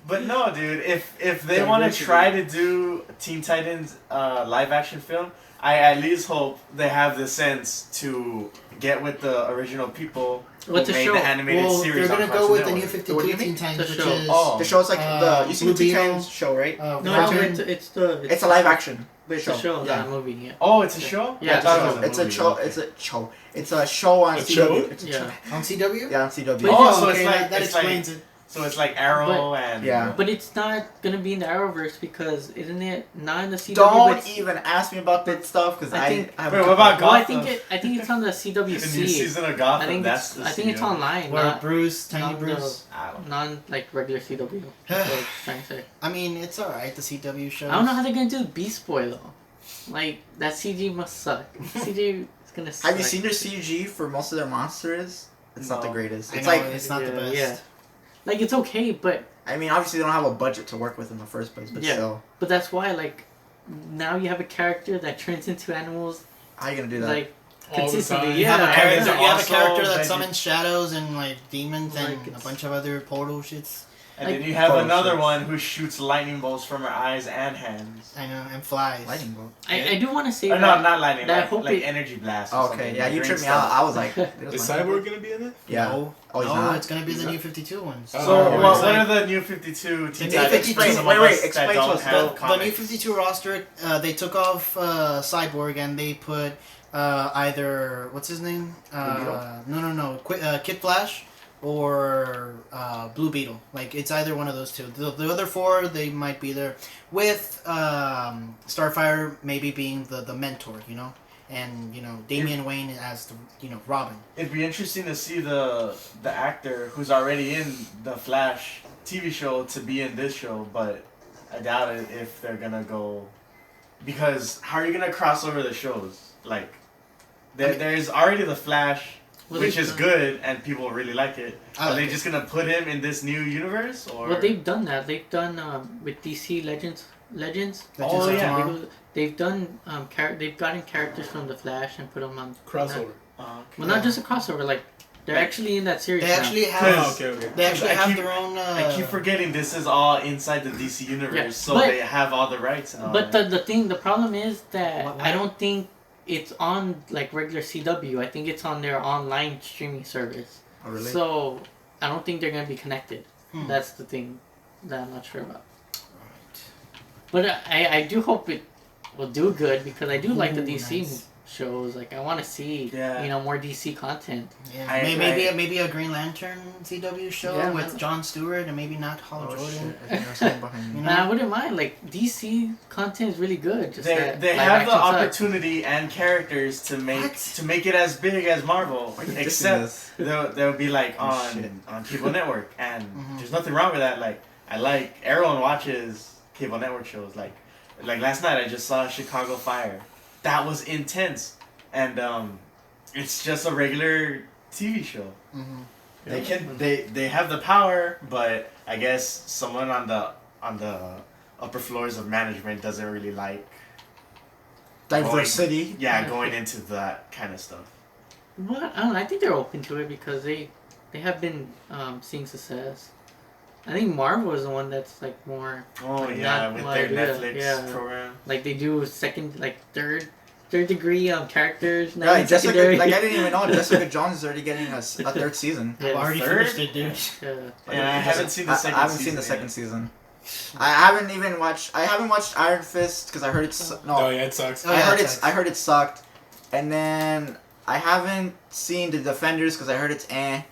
But no, dude. If they want to Diversity. try to do Teen Titans live action film, I at least hope they have the sense to get with the original people who What's the made show? the animated Well, series they're on gonna Cartoon go with the Network. new What 52 do you mean? Teen Titans, The which show. is Oh. The show's like you see the Teen Lupino, Titans show, right? No, Martin. it's the It's a live action it's a show, Yeah. not a movie. Yeah. Oh, it's a show. Yeah, I thought it it's was It's a movie. show. It's a show on A CW. show? It's a Yeah. on CW. Yeah, on CW. Oh, so okay, it's like that it's explains like, it. So it's like Arrow and Yeah. But it's not gonna be in the Arrowverse because isn't it not in the CW? Don't but even ask me about that stuff because I I think- have. Wait, what about Well, I Gotham? think it's on the the new CWC. season of Gotham. I think that's it's the it's CW. online, Where not Bruce, Tiny not Bruce. I don't know. non like regular CW. That's what I was trying to say. I mean, it's alright. The CW shows. I don't know how they're gonna do Beast Boy though. Like that CG must suck. CG is gonna suck. Have you seen their CG for most of their monsters? It's not the No. greatest. I It's know, like it's not the best. Yeah. Like it's okay, but I mean, obviously they don't have a budget to work with in the first place, but Yeah. still, that's why like now you have a character that turns into animals how you gonna do that? like All the consistently. time. You have a Yeah, character. and You have a also character that veg- summons shadows and like demons Like, and a it's- bunch of other portal shits. And Like- then you have Photo another shoots. one who shoots lightning bolts from her eyes and hands. I know, and flies. Lightning bolt. I do want to say Or that. no, not lightning. that I Like, hope like it- energy blast. Or Oh, something. okay, yeah, you Green tripped me out. stuff. I was like, Is Cyborg gonna be in it? Yeah. No, Oh, he's no, not? it's gonna be He's the not? new 52 ones. So Oh, what it's are the new 52 Teen new Titans 52 for some wait, of wait, us that explain to don't us. have The new comics? 52 roster, they took off Cyborg and they put either what's his name? No, Kid Flash or Blue Beetle. Like it's either one of those two. The other four they might be there with Starfire maybe being the mentor, you know, and you know Damian Wayne as the Robin. It'd be interesting to see the actor who's already in the Flash TV show to be in this show, but I doubt it if they're gonna go, because how are you gonna cross over the shows? Like there's already the Flash, Well, which they've is done- good and people really like it. I Are like they it. just gonna put him in this new universe or? Well, they've done that. They've done with DC Legends. Legends Oh, of yeah. Tomorrow. They've done they've gotten characters from the Flash and put them on Crossover. Okay. Well, not just a crossover. Like they're Like, actually in that series. They now. actually Oh, have. okay. They actually I have keep- their own. I keep forgetting this is all inside the DC universe, Yeah, so but- they have all the rights and all But that. the problem is that What- I don't think it's on like regular CW. I think it's on their online streaming service. Oh, really? So I don't think they're gonna be connected. Hmm. That's the thing that I'm not sure about. But I do hope it will do good because I do like the Ooh, DC nice. shows. Like I want to see Yeah. more DC content. Yeah, I- maybe a Green Lantern CW show Yeah, with man. John Stewart and maybe not Hal Oh, Jordan. shit. I think there's something behind You me. know? And I wouldn't mind. Like DC content is really good. Just They that they live have the action sucks. opportunity and characters to make What? it as big as Marvel, Why are you dissing except this? they'll be like Oh, shit. on Cable Network, and Mhm. there's nothing wrong with that. Like I like everyone watches Cable Network shows. Like last night I just saw Chicago Fire, that was intense, and it's just a regular TV show. Mhm. They have the power, but I guess someone on the upper floors of management doesn't really like Diversity. going into that kind of stuff. What? I don't know. I think they're open to it because they have been seeing success. I think Marvel is the one that's like more Oh Like, yeah, not with my their idea, Netflix yeah. program. like they do second like third degree characters. Yeah, not like Jessica. secondary. Like I didn't even know Jessica Jones is already getting a third season. I've Yeah. already Third? finished it, dude. Yeah. And I haven't seen the second I haven't season seen the second yet. season. I haven't even watched. I haven't watched Iron Fist because I heard it's no. Oh yeah, it sucks. Oh, I yeah, heard it it's. sucks. I heard it sucked, and then I haven't seen the Defenders because I heard it's eh.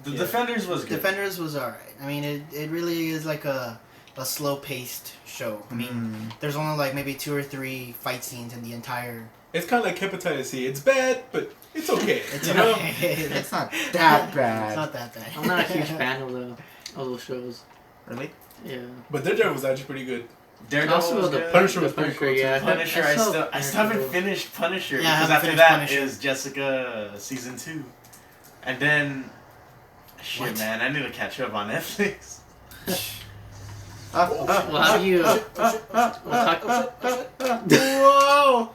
The Yeah. Defenders was good. Defenders was alright. I mean, it really is like a slow paced show. I mean, Mm. there's only like maybe 2 or 3 fight scenes in the entire. It's kind of like Hepatitis C. It's bad, but it's okay. It's you know? It's not that It's bad. not that bad. I'm not a huge fan of those shows. Really? Yeah. But their job was actually pretty good. Daredevil Also was the good. Punisher was pretty Punisher, cool, too. yeah. Punisher, I saw still haven't Punisher. finished Punisher Yeah, I because haven't after finished that Punisher. is Jessica season 2, and then shit, What? man, I need to catch up on Netflix. Well, how do you? Whoa!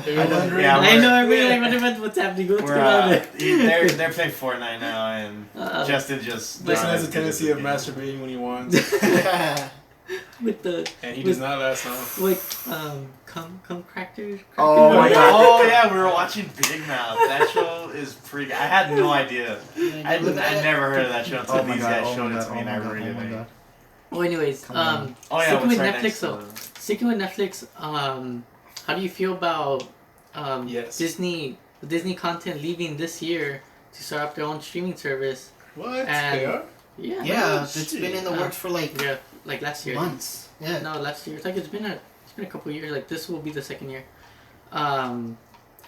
You're wondering? Yeah, I know. I really like what's happening. What's We're, going on? they're playing Fortnite now, and Justin just. Jason has a good tendency at of the game. masturbating when he wants, With the and he does not last long. with cum crackers. Oh my Yeah. god. Oh yeah, we were watching Big Mouth. That show is pretty. I had no idea. I never heard of that show until Oh my these god. guys Oh showed my it god. to me, Oh and I my god. really Oh my like. god. Well, anyways, Come on. Oh yeah, sticking what's with right Netflix next to though. them? Sticking with Netflix, how do you feel about Yes. Disney content leaving this year to start up their own streaming service? What? And- They are? Yeah. Yeah, shit. it's been in the works for like Yeah, like last year. months. Yeah. No, last year. It's like it's been a couple of years. Like this will be the second year, and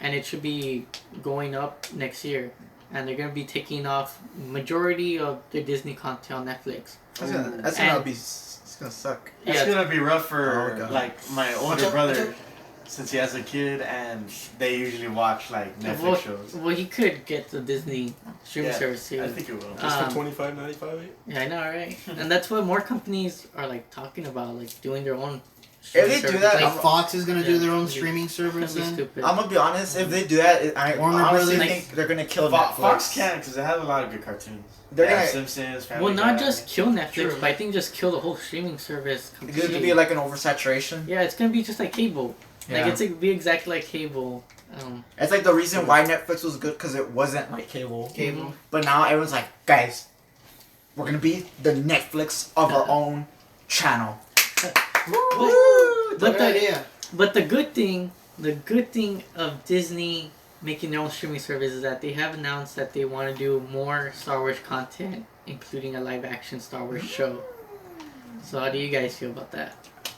it should be going up next year. And they're gonna be taking off majority of the Disney content on Netflix. That's And- gonna be. It's gonna suck. It's Yeah. gonna be rough for Oh, God. like my older Watch out, brother, watch since he has a kid and they usually watch like Netflix well, shows. well, he could get the Disney streaming Yeah, service too. I think it will. Just for Um, $25.95. Yeah, I know, right? And that's what more companies are like talking about, like doing their own. If they do streaming that, service. Like Fox is gonna do Yeah. their own It's streaming It's service gonna be then. stupid. I'm gonna be honest. If they do that, I Warner honestly Brothers. think they're gonna kill Fox, Netflix. Fox can because they have a lot of good cartoons. They're They have gonna. Simpsons. Family Well, not Guy. just kill Netflix, True. but I think just kill the whole streaming service. It's gonna completely. be like an oversaturation. Yeah, it's gonna be just like cable. Yeah. Like it's gonna be exactly like cable. It's like the reason why Netflix was good because it wasn't like cable. Cable. But now everyone's like, guys, we're gonna be the Netflix of our own channel. But But good the idea. but the good thing of Disney making their own streaming service is that they have announced that they want to do more Star Wars content, including a live action Star Wars show. So how do you guys feel about that?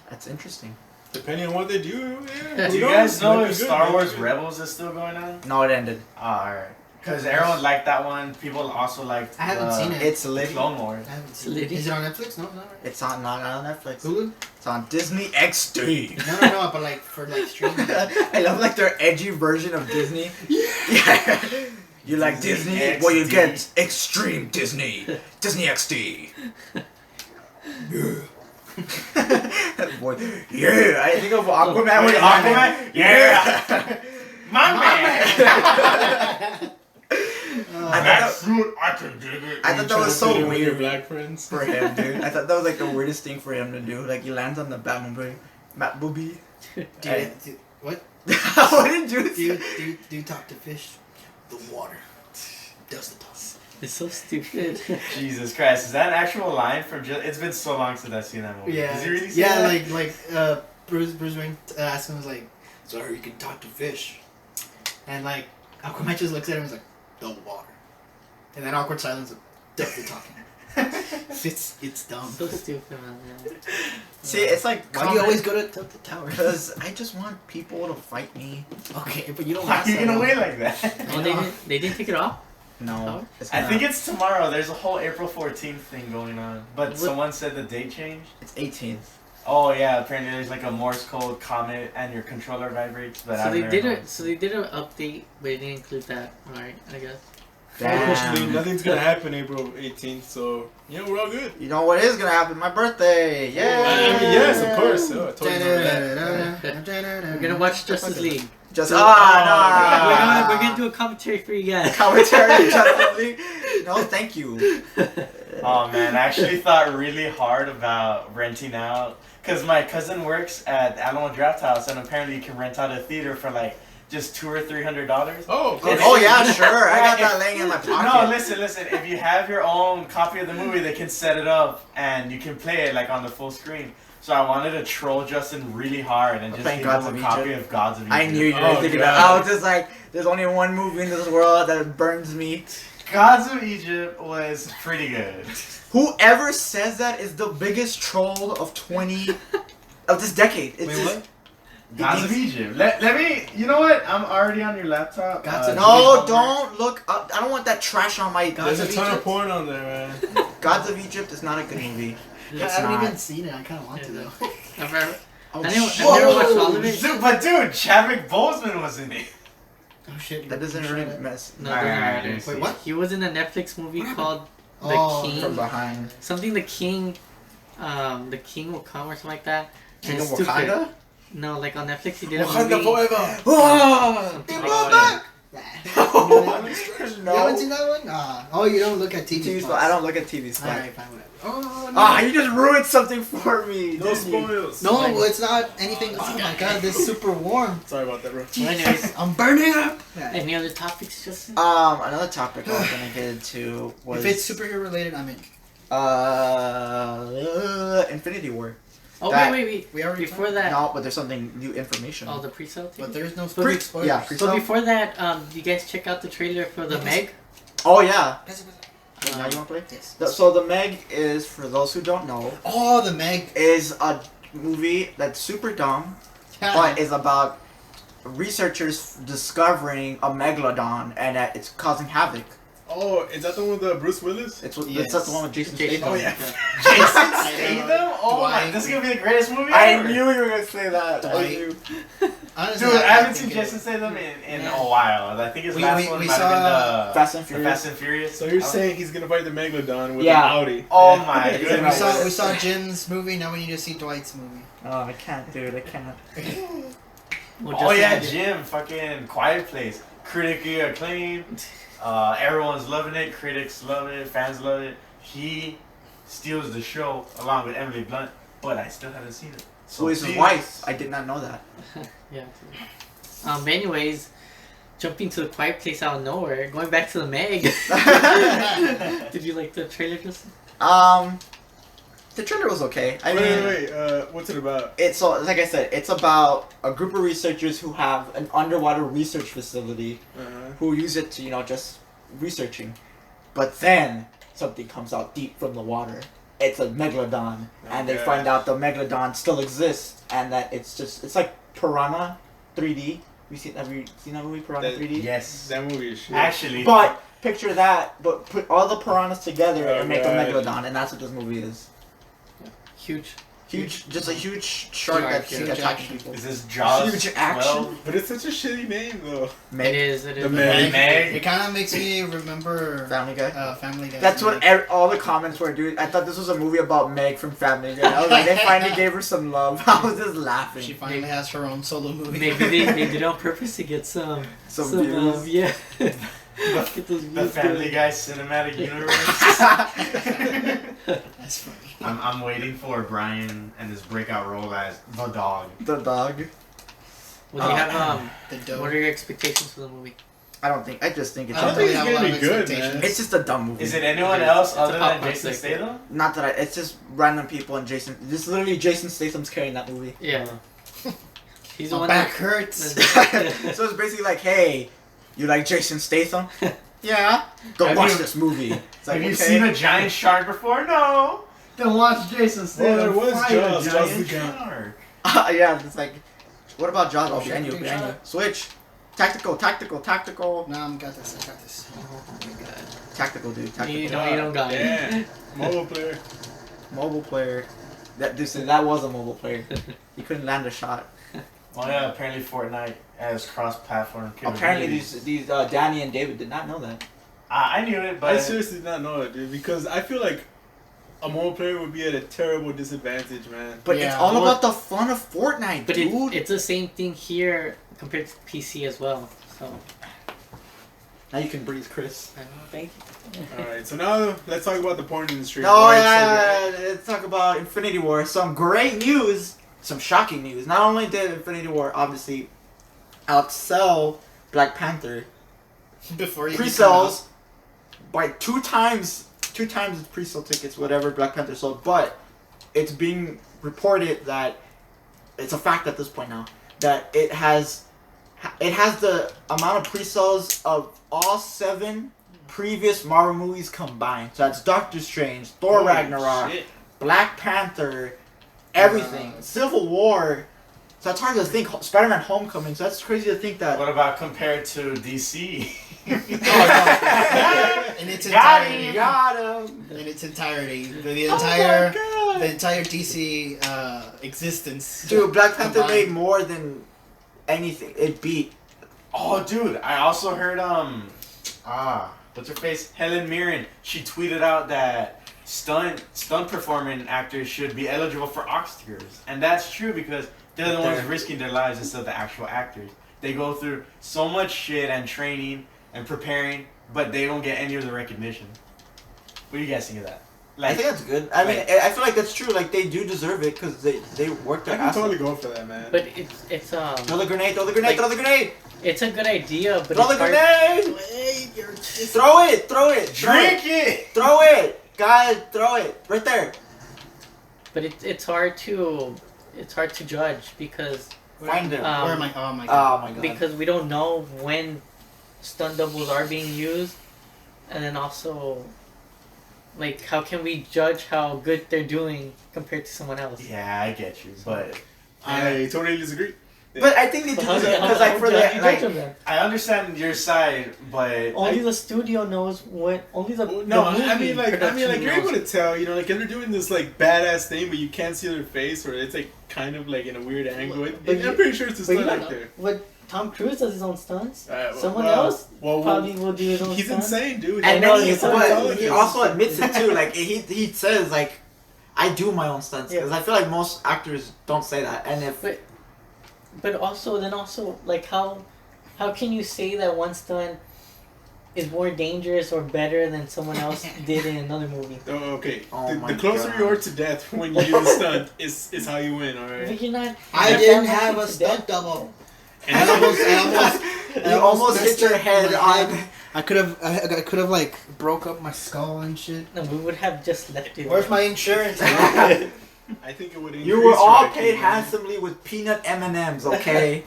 That's interesting. Depending on what they do, yeah. Do who you guys knows? know Might if be good, Star might be Wars good. Rebels is still going on? No, it ended. Alright. Because everyone liked that one. People also liked I haven't seen it. It's lit. Clone Wars. I haven't seen seen it. it. Is it on Netflix? No, it's not. Right? It's on not on Netflix. Hulu? It's on Disney XD. No, but like for like streaming. I love like their edgy version of Disney. Yeah. You like Disney Disney? Well, you XD. get extreme Disney. Disney XD. Boy, yeah, I think of Aquaman with Aquaman. Yeah. My man! I thought fruit, I can dig it. I thought that Trying was to so fit in with your weird black friends. for him, dude. I thought that was like the weirdest thing for him to do. Like he lands on the Batmobile. Batmobile. What? What did you say? Do you talk to fish? The water does the talk. It's so stupid. Jesus Christ, is that an actual line from just... It's been so long since I've seen that movie. Yeah. Does he really say Yeah, that? Bruce Wayne asked him, was like, so you can talk to fish. And like, Aquaman just looks at him and is like, the water. And then awkward silence, like, does the talking. It's dumb. So stupid, man. See, it's like Why do you always go to the tower? Because I just want people to fight me. Okay, but you don't Why last are you that gonna long. wait like that? Oh, they didn't take it off. No, it's I not. think it's tomorrow. There's a whole April 14th thing going on. But What? someone said the date changed. It's 18th. Oh yeah, apparently there's like a Morse code comment and your controller vibrates. But So I've they never did known. it. So they did an update, but they didn't include that. All right, I guess. Unfortunately, Damn. nothing's gonna happen April 18th, so yeah, we're all good. You know what is gonna happen? My birthday. I Yeah. mean, yes, of course. Oh, I totally remember that. We're gonna watch Justice League. Just We're nah. gonna do a commentary for you guys. Commentary. Justice League. No, thank you. Oh man, I actually thought really hard about renting out because my cousin works at Alamo Draft House and apparently you can rent out a theater for like just $200 or $300. Oh, of course. Oh yeah, sure. I got If- that laying in my No, pocket. listen. If you have your own copy of the movie, they can set it up and you can play it like on the full screen. So I wanted to troll Justin really hard and just Playing give Gods him a of copy Egypt. of Gods of Egypt. I knew you were Oh, thinking God. that. I was just like, there's only one movie in this world that burns me. Gods of Egypt was pretty good. Whoever says that is the biggest troll of this decade. It's Wait, just- what? Gods of Egypt. Let me. You know what? I'm already on your laptop. Gods of No, homework. don't look up. I don't want that trash on my. There's a of ton of Egypt? porn on there, man. Gods of Egypt is not a good movie. I It's haven't not. even seen it. I kind of want to though. I've Oh, never shit. watched all of it. Dude, Chadwick Boseman was in it. Oh shit. That doesn't you really showed it. mess No, it doesn't Alright, matter. I Wait, what? He was in a Netflix movie called The Oh, King. from behind. Something The King Will Come or something like that. And King of it's stupid. Wakanda? No, like on Netflix he did a Wakanda movie. forever. Oh, Something they like brought that. You no. haven't seen that one? Oh, you don't look at TV. TV spots. spot. I don't look at TV spot. Alright, fine, whatever. Oh, no. Ah, you just ruined something for me. No didn't you? spoils. No, well, it's not anything. Oh my god, this is super warm. Sorry about that, bro. Well, anyways, I'm burning up. any other topics, Justin? Another topic I was gonna get into was If it's superhero related, I'm in. Infinity War. Oh that- wait. We already Before talked. that, No, but there's something new information. oh the pre-sale thing. But there's no Pre- big spoilers. yeah, So before that, you guys check out the trailer for the Meg. Oh yeah. Now you want to play? Yes. So the Meg is, for those who don't know, Oh, the Meg. is a movie that's super dumb, but is about researchers discovering a megalodon and that it's causing havoc. Oh, is that the one with Bruce Willis? It's Yes. the one with Jason Jason. Statham. Oh yeah. Jason I Statham? know. Oh my, Dwight. this is gonna be the greatest movie I ever. knew you were gonna say that. I Dwight. knew. Honestly, Dude, I haven't think seen it- Jason Statham in Yeah. a while. I think his We- last we- one we might have been Fast and the Furious. Fast and Furious. So you're Oh. saying he's gonna fight the Megalodon with Yeah. an Audi? Oh my Yeah. goodness. We saw Jim's movie. Now we need to see Dwight's movie. Oh, I can't, dude. I can't. Well, Oh just yeah, like- Jim, fucking Quiet Place, critically acclaimed. Everyone's loving it. Critics love it. Fans love it. He steals the show along with Emily Blunt, but I still haven't seen it. So is his please- wife. I did not know that. Yeah. Anyways, jumping to the Quiet Place out of nowhere, going back to the Meg. Did you like the trailer, Justin? The trailer was okay. I mean, Wait, what's it about? it's so like I said, it's about a group of researchers who have an underwater research facility who use it to, just researching. But then something comes out deep from the water. It's a megalodon, and they Okay. find out the megalodon still exists, and that it's like Piranha 3D. Have you seen that movie, Piranha That- 3D? Yes. That movie is shit. Actually. But picture that, but put all the piranhas together Oh, and make God. a megalodon, and that's what this movie is. Huge. Just a huge shark Shark, that's huge attacking action. people. Is this Jaws? Huge action. 12? But it's such a shitty name though. Meg, It is. It is. The Meg. Meg. It kind of makes me remember Family Guy. Family Guy. That's what all the comments were, dude. I thought this was a movie about Meg from Family Guy. I was like, they finally gave her some love. I was just laughing. She finally has her own solo movie. Maybe they did it on purpose to get some views. yeah. Get those The views Family going. Guy cinematic universe. That's funny. I'm waiting for Brian and his breakout role as the dog. The dog. Well, do you have The dope. what are your expectations for the movie? I just think it's I I don't think really it's have a gonna lot be of good, expectations. man. it's just a dumb movie. Is it anyone It is. else It's a other than popcorn Jason flick. Statham? Not that it's just random people and Jason. Just literally Jason Statham's carrying that movie. Yeah. He's the My one back that. hurts. So it's basically like, hey, you like Jason Statham? Yeah. Go Have watch you- this movie. It's like, Have you okay. seen a giant shark before? No. Then watch Jason Statham. there was fight Jaws. a Jaws giant the giant. shark. Yeah, it's like, what about Jaws? Oh, behind you, Shooting behind you. shot. Switch. Tactical. No, I got this. I got this. Tactical, dude. You Tactical. don't got it. Yeah. Mobile player. Mobile player. That was a mobile player. He couldn't land a shot. Well, yeah. Apparently, Fortnite has cross-platform capabilities. Apparently, these Danny and David did not know that. I knew it, I but seriously did not know it, dude. Because I feel like a mobile player would be at a terrible disadvantage, man. But it's Yeah. all Well- about the fun of Fortnite, But dude. it's the same thing here compared to PC as well. So Now you can breathe, Chris. thank you. Alright, so now let's talk about the porn industry. Oh Alright, yeah, let's talk about Infinity War. Some great news, some shocking news. Not only did Infinity War obviously outsell Black Panther Before you pre-sales by two times its pre-sale tickets, whatever Black Panther sold. But it's being reported that it's a fact at this point now that it has the amount of pre-sales of all 7 previous Marvel movies combined. So that's Doctor Strange, Thor Holy Ragnarok, shit. Black Panther, everything, Civil War. So it's hard to think. Spider-Man: Homecoming. So that's crazy to think that. what about compared to DC? In its Got entirety. Got him. In its entirety. The Oh entire. my God. The entire DC existence. Dude, Black Panther combined. made more than anything. It beat. Oh, dude, I also heard what's her face? Helen Mirren. She tweeted out that stunt performing actors should be eligible for Oscars, and that's true because they're the ones risking their lives instead of the actual actors. They go through so much shit and training and preparing, but they don't get any of the recognition. What do you guys think of that? I think that's good. I mean, I feel like that's true. Like they do deserve it because they worked I their can ass off. totally go for that, man. But it's Throw the grenade! Throw the grenade! Like- Throw the grenade! it's a good idea, but Throw the it's hard. grenade! Wait, you're just. Throw it! Throw it! Drink it! Throw it! Guys, throw it! Right there! But it's hard to judge because Find him. Um, Where am I? Oh my god. Oh my god. because we don't know when stunt doubles are being used, and then also like how can we judge how good they're doing compared to someone else? Yeah, I get you, but I totally disagree. But I think they do How- because how- like for how the do you like judge them then? I understand your side. But Only the studio knows what. Only the No, the I movie mean like production you're knows. able to tell, you know, like if they're doing this like badass thing, but you can't see their face, or it's like kind of like in a weird angle. But I'm pretty sure it's a But you stunt don't like know. there. What Tom Cruise does his own stunts. Well, Someone else well, probably will do his own he's stunts. insane, dude. and know, then he, he's so but intelligent. he also admits it too. Like he says like, I do my own stunts because I feel like most actors don't say that. And if But also, like how can you say that one stunt is more dangerous or better than someone else did in another movie? Oh, okay. Oh my the closer God. you are to death when you do the stunt is how you win. All right. But you're not. I not didn't that have much a into stunt death. double. And you almost hit messed your up head my on. I could have like broke up my skull and shit. No, we would have just left it. Where's my insurance? I think it would. You were increase all your paid IQ. handsomely with peanut M&Ms, okay?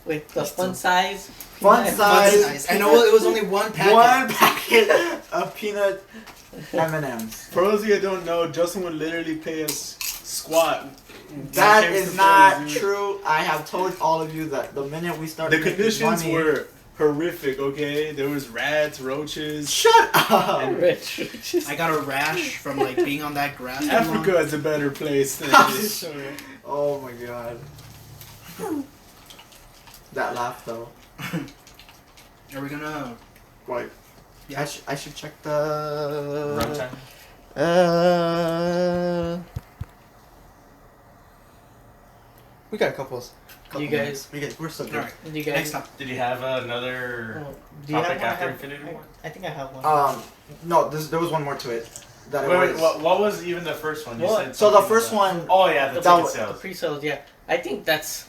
with the fun size? Fun peanut- size. Nice. I know it was only one packet. One packet of peanut M&Ms. For those of you that don't know, Justin would literally pay us squat. when it That came is to not photos, dude. true. I have told all of you that the minute we started The making conditions money, were horrific. Okay, there was rats, roaches. Shut up. And rich. I got a rash from like being on that grass. too long. Africa is a better place than this. Oh my god. That laugh though. Are we gonna? Wait. Yeah. I should check the runtime. We got a couple. You guys. We're still good. All right. You guys. Next up. Did you have another Oh, do you have topic one? after Infinity War? I think I have one. No, there was one more to it. That it Wait, was. what was even the first one? You What? said So the something first about- one. Oh yeah, the The ticket was- The sales. pre-sales, yeah. I think that's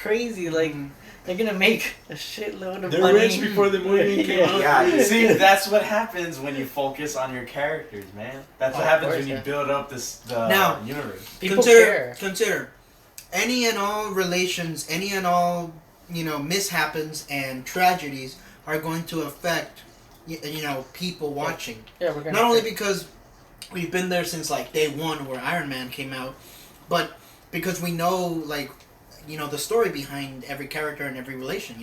crazy. Like they're gonna make a shitload of They're money. rich before the movie came out. Yeah. See, that's what happens when you focus on your characters, man. That's what Oh, of happens course, when you yeah. build up the Now- universe. People care. Consider any and all relations, any and all mishaps and tragedies are going to affect people watching. Yeah, we're gonna. Not only because we've been there since like day one where Iron Man came out, but because we know the story behind every character and every relation.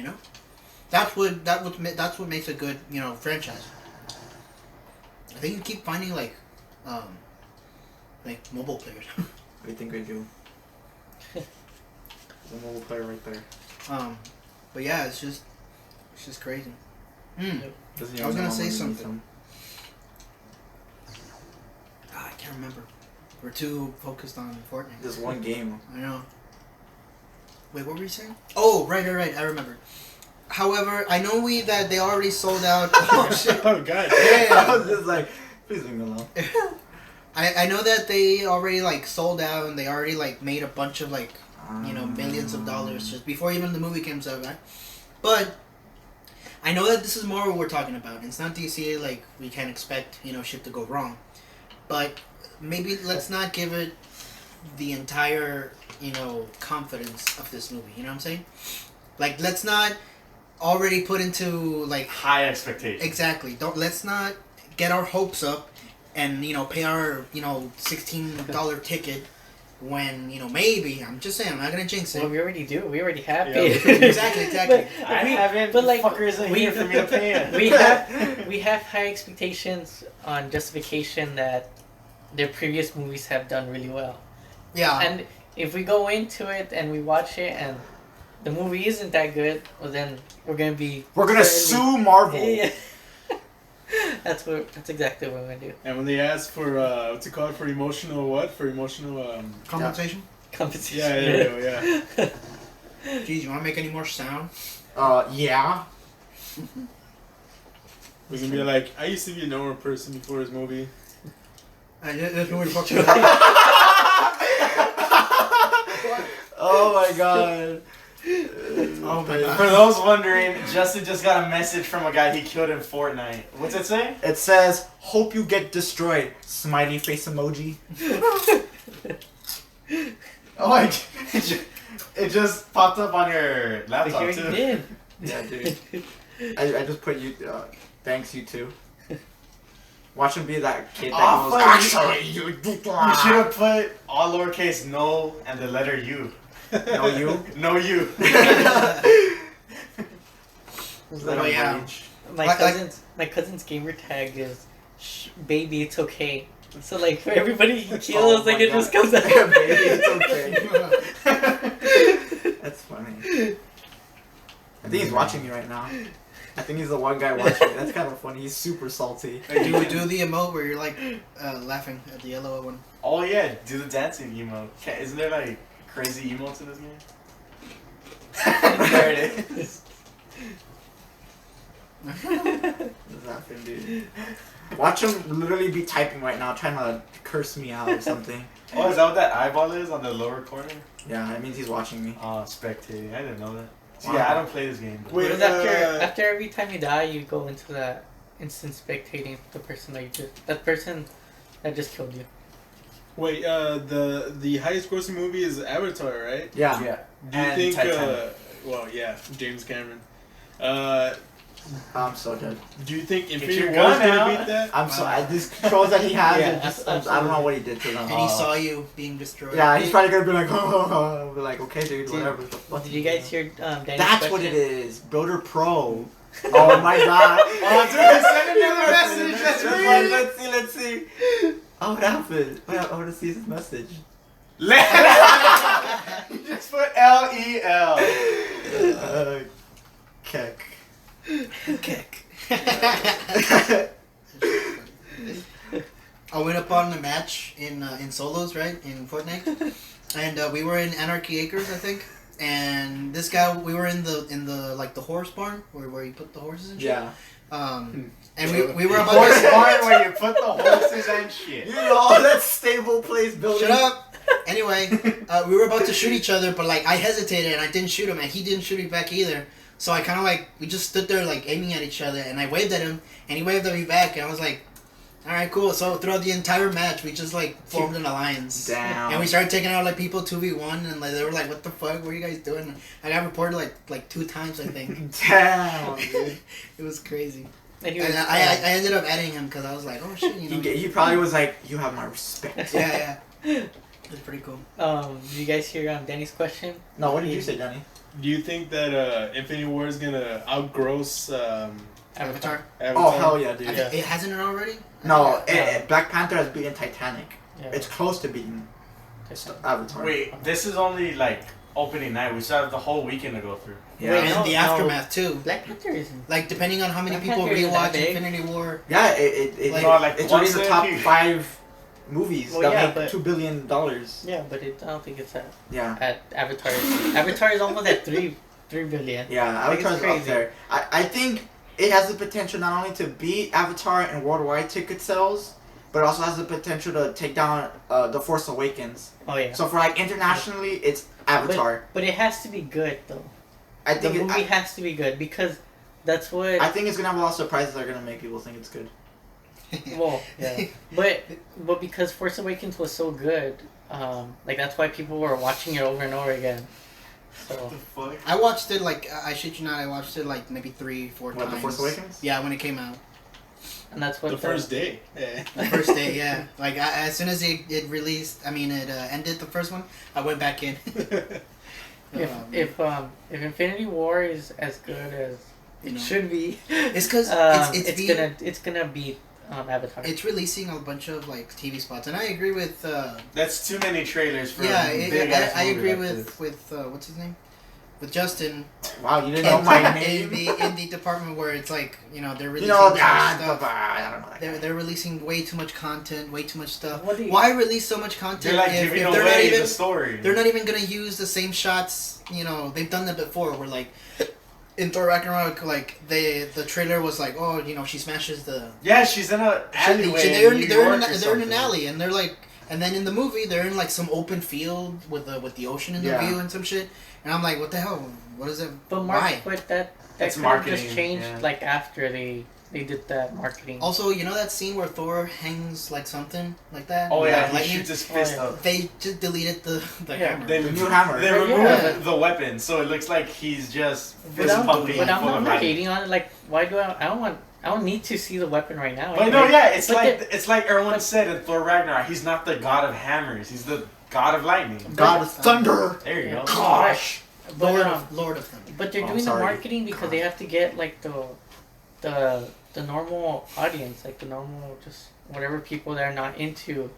That's what makes a good franchise. I think you keep finding like mobile players. What do you think I do? There's a mobile player right there. But yeah, it's just crazy. Doesn't I was gonna even say know something. I can't remember. We're too focused on Fortnite. This one game. I know. Wait, what were you saying? Oh, right. I remember. However, I know that they already sold out. Oh shit! Oh god. I Yeah. was just like, please leave me alone. I know that they already sold out and they already made a bunch of millions of dollars just before even the movie comes out, right? But I know that this is more what we're talking about. It's not DC. We can't expect shit to go wrong, but maybe let's not give it the entire confidence of this movie. You know what I'm saying? Let's not already put into High expectations. exactly. Let's not get our hopes up and pay our $16 ticket when maybe I'm just saying I'm not gonna jinx it. Well, we already do. We already have Yeah. it. Exactly. But I haven't. but, like, fuckers are we- here for me to pay it. we have high expectations on justification that their previous movies have done really well. Yeah. And if we go into it and we watch it and the movie isn't that good, well then we're gonna be. We're gonna certainly- sue Marvel. Yeah. That's exactly what we're gonna do. And when they ask for what's it called for emotional what? For emotional Compensation. Competition. yeah, there you go, yeah. Geez, you want to make any more sound? Yeah. We're gonna be like, I used to be a normal person before this movie. That's what we're fucking. Oh my god. Oh my god. For those wondering, Justin just got a message from a guy he killed in Fortnite. What's it say? It says, "Hope you get destroyed." Smiley face emoji. Oh, it just popped up on your But laptop here too. you did. Yeah, dude. I just put you. Thanks, you too. Watch him be that kid that Oh, goes, fuck. actually, you did You should have put all lowercase no and the letter U. No, you? No you. Let Oh, him yeah. rage. My cousin's gamer tag is baby, it's okay. So like for everybody he kills, my like it God. just comes out. Baby, it's okay. That's funny. I think he's watching me right now. I think he's the one guy watching me. That's kind of funny. He's super salty. Do the emote where you're like laughing at the yellow one. Oh yeah, do the dancing emote. Isn't there like crazy emotes in this game? There it is. What's laughing, dude? Watch him literally be typing right now, trying to curse me out or something. Oh, is that what that eyeball is on the lower corner? Yeah, it means he's watching me. Oh, spectating. I didn't know that. See, Wow. yeah, I don't play this game. But Wait, Because after every time you die, you go into that instant spectating the person that person that just killed you. Wait, the highest grossing movie is Avatar, right? Yeah. yeah. Do you And think? Titanic. Well, yeah, James Cameron. I'm so dead. Do you think Infinity your War is gun gonna out. beat that? I'm so these controls that he has. Yeah, are just, absolutely. I don't know what he did to them. And he saw you being destroyed. Yeah, he's probably gonna be like, oh, be like, okay, dude, whatever. the fuck Did you guys hear Danny's That's question? what it is. Builder Pro. Oh my god. Oh, dude, send another message. That's weird. Let's see. Oh, what happened? I want to see his message. You just put LEL. Keck. Kick. I went up on a match in solos, right, in Fortnite, and we were in Anarchy Acres, I think. And this guy, we were in the like the horse barn where you put the horses and shit. Yeah. And we were about Horse to barn where you put the horses and shit. You know, that stable place building. shut up. Anyway, we were about to shoot each other, but like I hesitated and I didn't shoot him, and he didn't shoot me back either. So I kind of like we just stood there like aiming at each other, and I waved at him, and he waved at me back, and I was like, "All right, cool." So throughout the entire match, we just like formed an alliance. Damn. And we started taking out like people 2v1, and like they were like, "What the fuck? What are you guys doing?" I got reported like 2 times, I think. Damn, dude. It was crazy. And he And was, I ended up adding him because I was like, "Oh shit," you know. He probably was like, you have my respect. Yeah. It was pretty cool. did you guys hear Danny's question? No, what did you say, Johnny? Do you think that Infinity War is gonna outgross Avatar. Oh, Avatar? hell yeah, dude. Yeah. It hasn't it already? No, Yeah. Black Panther has beaten Titanic. Yeah. It's close to beating Avatar. Wait, this is only like opening night. We still have the whole weekend to go through. Yeah. And no, the no. aftermath too. Black Panther isn't. Like depending on how many Black people Panther isn't that rewatch big. Infinity War. Yeah, it Like- No, like it's already in the once top a- 5 movies Well, that yeah, make but- $2 billion. Yeah, but I don't think it's Yeah. at Avatar. Avatar is almost at 3 billion. Yeah, Like, it's Avatar's up crazy. there. I think it has the potential not only to beat Avatar in worldwide ticket sales, but it also has the potential to take down The Force Awakens. Oh yeah. So for like internationally, it's Avatar. But it has to be good though. I The think movie has to be good because that's what. I think it's gonna have a lot of surprises that are gonna make people think it's good. Well, yeah. but because Force Awakens was so good, like that's why people were watching it over and over again. So Fuck. I watched it like I shit you not. I watched it like maybe 3-4 What, times. The Force Awakens? Yeah, when it came out, and that's what The first day. Yeah. the first day. Yeah, like as soon as it released, I mean it ended the first one. I went back in. If Infinity War is as good as You it know. should be, It's because it's gonna beat Avatar. it's releasing a bunch of like TV spots, and I agree with. That's too many trailers for Yeah, a big ass I movie agree like this. with what's his name, with Justin. Wow, you didn't know my in name? the department where it's like they're You releasing know too much that. stuff. I don't know that. They're releasing way too much content, way too much stuff. What do you- Why release so much content They're like if giving they're not away even the story. they're not even gonna use the same shots? You know, they've done that before. Where like in Thor Ragnarok, like the trailer was like, oh, you know, she smashes the. Yeah, she's in a alleyway. They're in New they're York in, or they're in an something. alley, and they're like, and then in the movie they're in like some open field with the ocean in the Yeah. view and some shit. And I'm like, what the hell? What is it? But Mark, Why? but that It's could have marketing, just changed yeah. like after they did that marketing. Also, you know that scene where Thor hangs like something like that? Oh With yeah, he lightning? shoots his fist Oh, yeah. up. They just deleted the Yeah. hammer. They, The new hammer. They But removed yeah. the weapon, so it looks like he's just But fist I'm, pumping but I'm full of not lightning. hating on it. Like, why do I don't want I don't need to see the weapon right now. But no, yeah, it's But like Erwin said in Thor Ragnarok. He's not the god of hammers. He's the god of lightning. God of Thunder. There you go. Gosh. But, Lord of Thunder. but they're Oh, doing sorry. the marketing because they have to get like the normal audience, like the normal just whatever people that are not into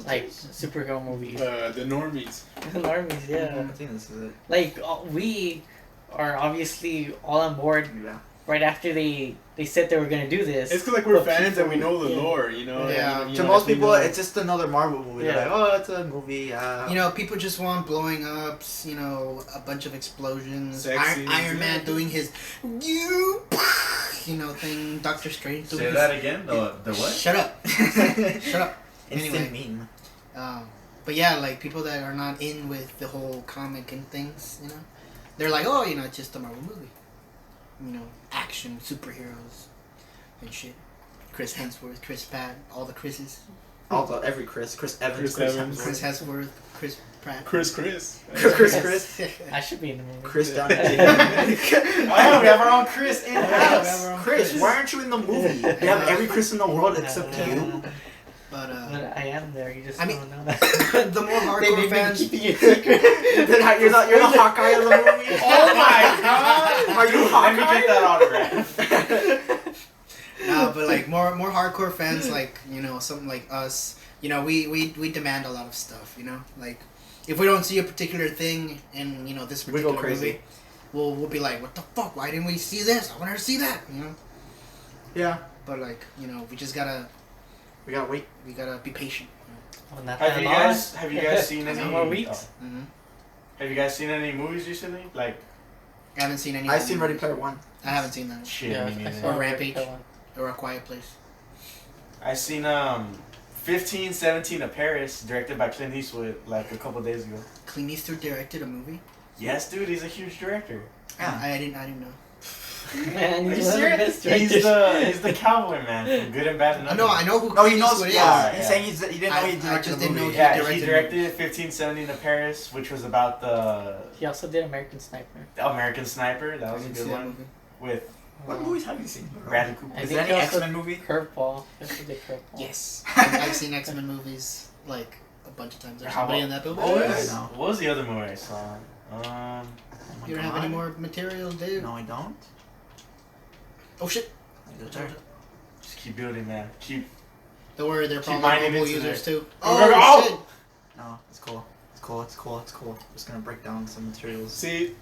like superhero movies. The normies. The normies, yeah. I think this is it. Like we are obviously all on board Yeah. right after they said they were gonna do this. It's because like we're But fans and we know the yeah. lore, you know. Yeah. and, you To know, most like, we people, know- it's just another Marvel movie. Yeah. They're like, oh, it's a movie. You know, people just want blowing ups, you know, a bunch of explosions. Sex scenes, Iron Man yeah. doing his, you know, thing. Doctor Strange doing Say his. that again. The what? Shut up. Shut up. Instant meme. But yeah, like people that are not in with the whole comic and things, you know, they're like, oh, you know, it's just a Marvel movie. You know, action, superheroes, and shit. Chris Hemsworth, Chris Pratt, all the Chris's. Every Chris Evans, Chris Evans. Chris Hemsworth, Chris Pratt. Chris. Chris. I should be in the movie. Chris down Oh yeah, we have our own Chris in Yeah, we have house. our own Chris, why aren't you in the movie? They have every Chris in the world except you. But But I am there. You just I mean- don't know that. the more They've hardcore been fans. keeping it secret. You're the Hawkeye of the movie. Oh my god! Are you Let me Hawkeye? get that autograph. No, but like more hardcore fans, like, you know, something like us, you know, we demand a lot of stuff, you know, like if we don't see a particular thing in, you know, this We particular go crazy. movie, we'll be like, what the fuck? Why didn't we see this? I wanted to see that, you know. Yeah. But like, you know, we just gotta We gotta wait. be patient. Well, not Have that you long. guys seen any? Some more weeks. Mm-hmm. Have you guys seen any movies recently? Like I haven't seen any. I've seen Ready Player One. I haven't seen that. shit, Yeah, me I neither. saw Or Rampage. that one. Or A Quiet Place. I seen 1517 of Paris, directed by Clint Eastwood, like a couple days ago. Clint Eastwood directed a movie. Yes, dude, he's a huge director. Yeah. I didn't know. Man, Are you he's one of the serious? best directors. He's the cowboy man from Good and Bad and No, Ugly. I know who No, Clint he knows. Eastwood is. Yeah, he's Yeah. saying he didn't know he I directed just the didn't know movie. he Yeah, he directed directed 1517 of Paris, which was about the He also did American Sniper. American Sniper. That I was a didn't good see that one movie. with What movies have you seen? Bradley Cooper. I Is think there any he also- X-Men movie? Curveball. He also did Curveball. Yes. I've seen X-Men movies like a bunch of times. There's How somebody about- in that building. What Yeah, was, I know. what was the other movie I saw? Oh my You don't have God. any more material, dude? No, I don't. Oh shit. Just keep building, man. Keep. Don't worry, they're Keep probably mining mobile into users there. too. Oh! Oh shit. No, it's cool. It's cool. It's cool. It's cool. Just gonna break down some materials. See,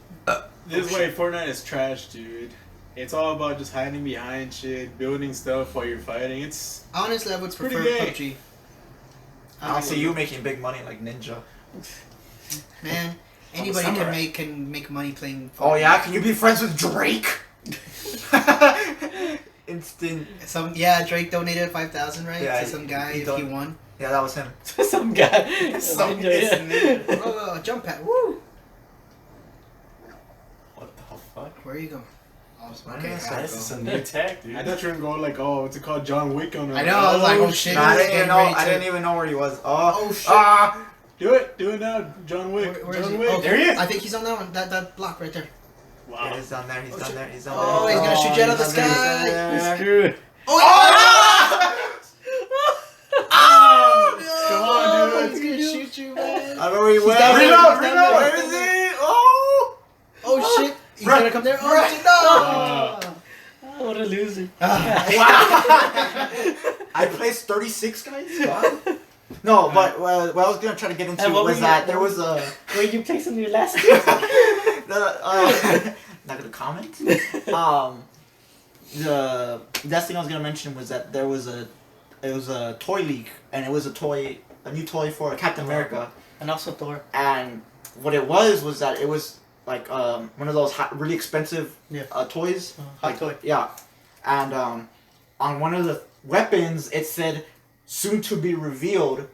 this way Fortnite is trash, dude. It's all about just hiding behind shit, building stuff while you're fighting. It's Honestly, I would pretty prefer gay. PUBG. I don't see you making big money like Ninja. Man, I'm a anybody samurai. can make money playing. Oh yeah, can you be friends with Drake? Instant. Drake donated 5,000 right Yeah, to some guy he if he don- won. Yeah, that was him. Some guy. Some Yeah. Oh, jump pad. Woo! What the fuck? Where are you going? Oh, What okay. did I say? gotta This go. is some new tech, dude. I thought you were gonna go like, oh, what's it called, John Wick on it. I know, I was like, oh, shit. Nah, I didn't Getting even know. ready I to- didn't even know where he was. Oh, Oh, shit. Ah! Do it now, John Wick. Where is John he? Wick. Oh, There he is. I think he's on that one. That block right there. Wow. Yeah, he's down there. He's Oh, down shit. there. He's down Oh, there. he's gonna shoot you out of the he's down there, he's sky. down there. Screwed. Oh! Come on, dude. He's gonna shoot you, man. I know where he went. down there, Reload, he's down reload. there. Where is he? Oh! Oh shit! He's Bruh. gonna come there. Oh shit! No! Oh, what a loser. I placed 36, guys. God. No, but what I was gonna try to get into And what was were that you- there was a. Where you placing your last Not gonna comment. The last thing I was gonna mention was that there was a toy leak, and it was a new toy for Captain America, And also Thor. and what it was that it was like one of those really expensive Yeah. toys. Hot Like, toy. Yeah, and on one of the weapons it said "soon to be revealed"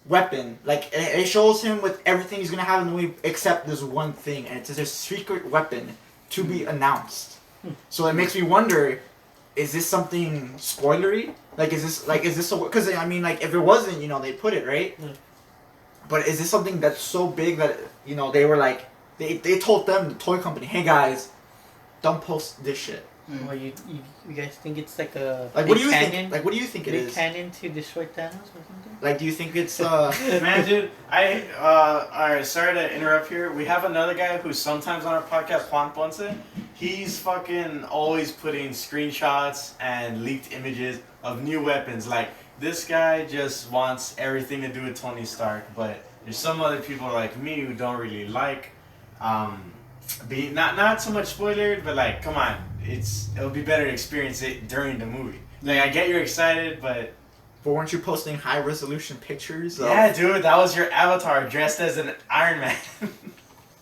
weapon. Like it shows him with everything he's gonna have in the movie except this one thing, and it says a secret weapon to be announced. So it makes me wonder: is this something spoilery? Like is this because I mean, like, if it wasn't, you know, they'd put it right. Yeah. But is this something that's so big that, you know, they were like they told them, the toy company, hey guys, don't post this shit. Well, you guys think it's like a Like, what do you canyon? think? Like, what do you think it Big is? canyon to destroy Thanos or something? Like, do you think it's Man, dude, alright, sorry to interrupt here. We have another guy who's sometimes on our podcast, Juan Ponce. He's fucking always putting screenshots and leaked images of new weapons. Like, this guy just wants everything to do with Tony Stark, but there's some other people like me who don't really like, be not so much spoilered, but like, come on, it'll be better to experience it during the movie. Like, I get you're excited, but But weren't you posting high resolution pictures? yeah, dude, that was your avatar dressed as an Iron Man.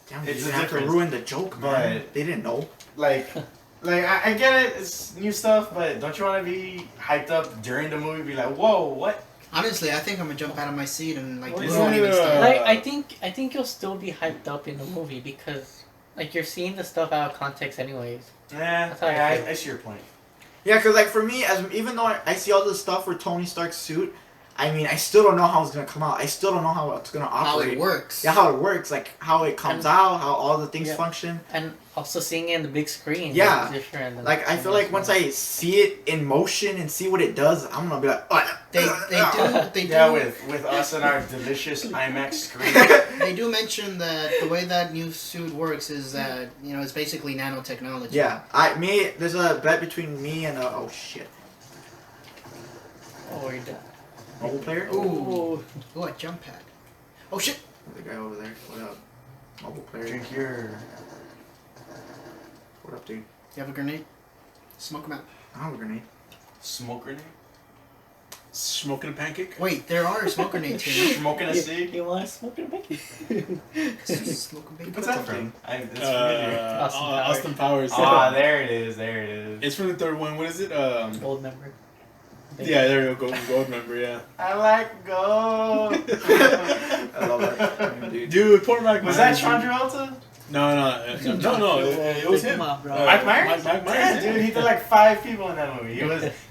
Damn, it's you a have to difference. ruin the joke, man. But- They didn't know. like I get it, it's new stuff, but don't you want to be hyped up during the movie? Be like, whoa, what? Honestly, I think I'm gonna jump out of my seat and like Well, this isn't won't even it, start. Like I think you'll still be hyped up in the movie because like you're seeing the stuff out of context anyways. Yeah, That's how I feel. I see your point. Yeah, because like for me, even though I see all this stuff for Tony Stark's suit, I mean, I still don't know how it's gonna come out. I still don't know how it's gonna how operate. it works. Yeah, how it works, like how it comes And- out, how all the things Yeah. function. And also seeing it in the big screen. Yeah. is different than Like I feel like once I see it in motion and see what it does, I'm gonna be like, They Yeah, do with us and our delicious IMAX screen. they do mention that the way that new suit works is that it's basically nanotechnology. Yeah, there's a bet between me and oh shit, Oh, you're done. mobile player. Ooh, a jump pad. Oh shit! The guy over there. What up, mobile player? Drink your What up, dude? You have a grenade? Smoke them out. I don't have a grenade. smoke grenade. Smoking a pancake. Wait, there are smoke grenades here. Smoking a cig. You want to smoke it, Becky? Smoke a What's that from? It's familiar. Austin Powers. Ah, there it is. There it is. It's from the third one. What is it? Gold member. Yeah, there you go. Gold member. Yeah. I like gold. I love that, dude. Dude, poor Mike. Was Myers, that dude. Travolta? No. It was him. Come on, bro. Mike Myers? Mike Myers, Yeah, yeah. dude, he did like 5 people in that movie.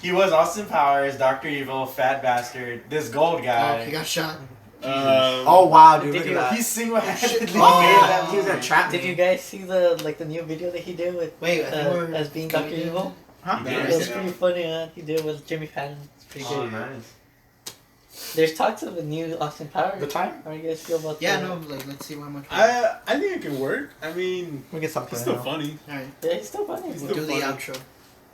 He was Austin Powers, Dr. Evil, Fat Bastard, this gold Oh, he guy. got shot. Oh wow, dude! Did Look you- at that. He single-handedly Oh, made that he was movie. a trap. Did you guys see the new video that he did with Wait, I think we're as being Dr. Evil? Huh? He Yeah, did. It was yeah. pretty funny, man. He did it with Jimmy Fallon. It's pretty Oh, good. nice. There's talks of a new Austin Powers. The time? How do you guys feel about Yeah, that? no, like let's see how much. I think it can work. I mean, We get something. it's still funny. All right, Yeah, he's still funny. He's but we'll do still the funny. outro.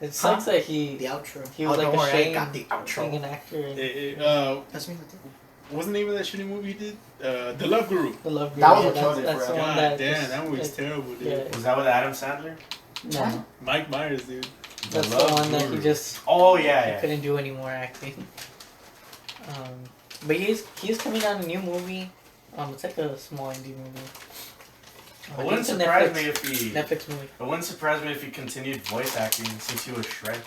It sucks that The he outro. he was Oh, like don't worry, I ashamed got the being outro. an actor in That's me. That's it. What's the name of that shitty movie he did? The Love Guru. The Love That Guru. was Yeah, what killed it that's for the him. one God that damn, just, that movie's like, terrible, dude. yeah. Was that with Adam Sandler? No, Mike Myers, dude. that's the Love one that he Guru. just Oh, he yeah, yeah. couldn't do any more acting. But he's coming out a new movie. It's like a small indie movie. It wouldn't it's a surprise me if he. Netflix movie. It wouldn't surprise me if he continued voice acting since he was Shrek.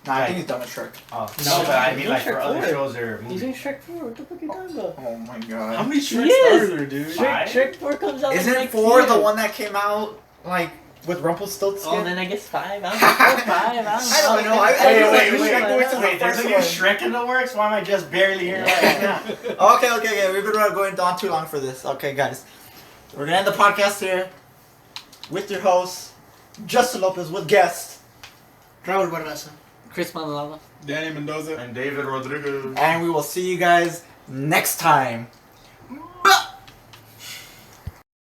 Nah, I think he's done with Shrek. Oh, No, no, but I he's mean doing like for Shrek other 4. shows or He's movies. in Shrek 4. What the fuck are you talking about? Oh my How god. many Shrek Yes! stars are there, dude? Five? Shrek 4 comes out Isn't like next 4 year. the one that came out like with Rumpelstiltskin? Oh, then I guess 5. I don't know. 4, 5. I don't know. I Wait, just wait, like wait, Shrek Boys to the wait, there's a first new one. Shrek in the works? Why am I just barely hearing about it now? Okay. We've been going on too long for this. Okay, guys. We're gonna end the podcast here with your host, Justin Lopez, with guest. Raul Barraza. Chris Manalala. Danny Mendoza. And David Rodriguez. And we will see you guys next time.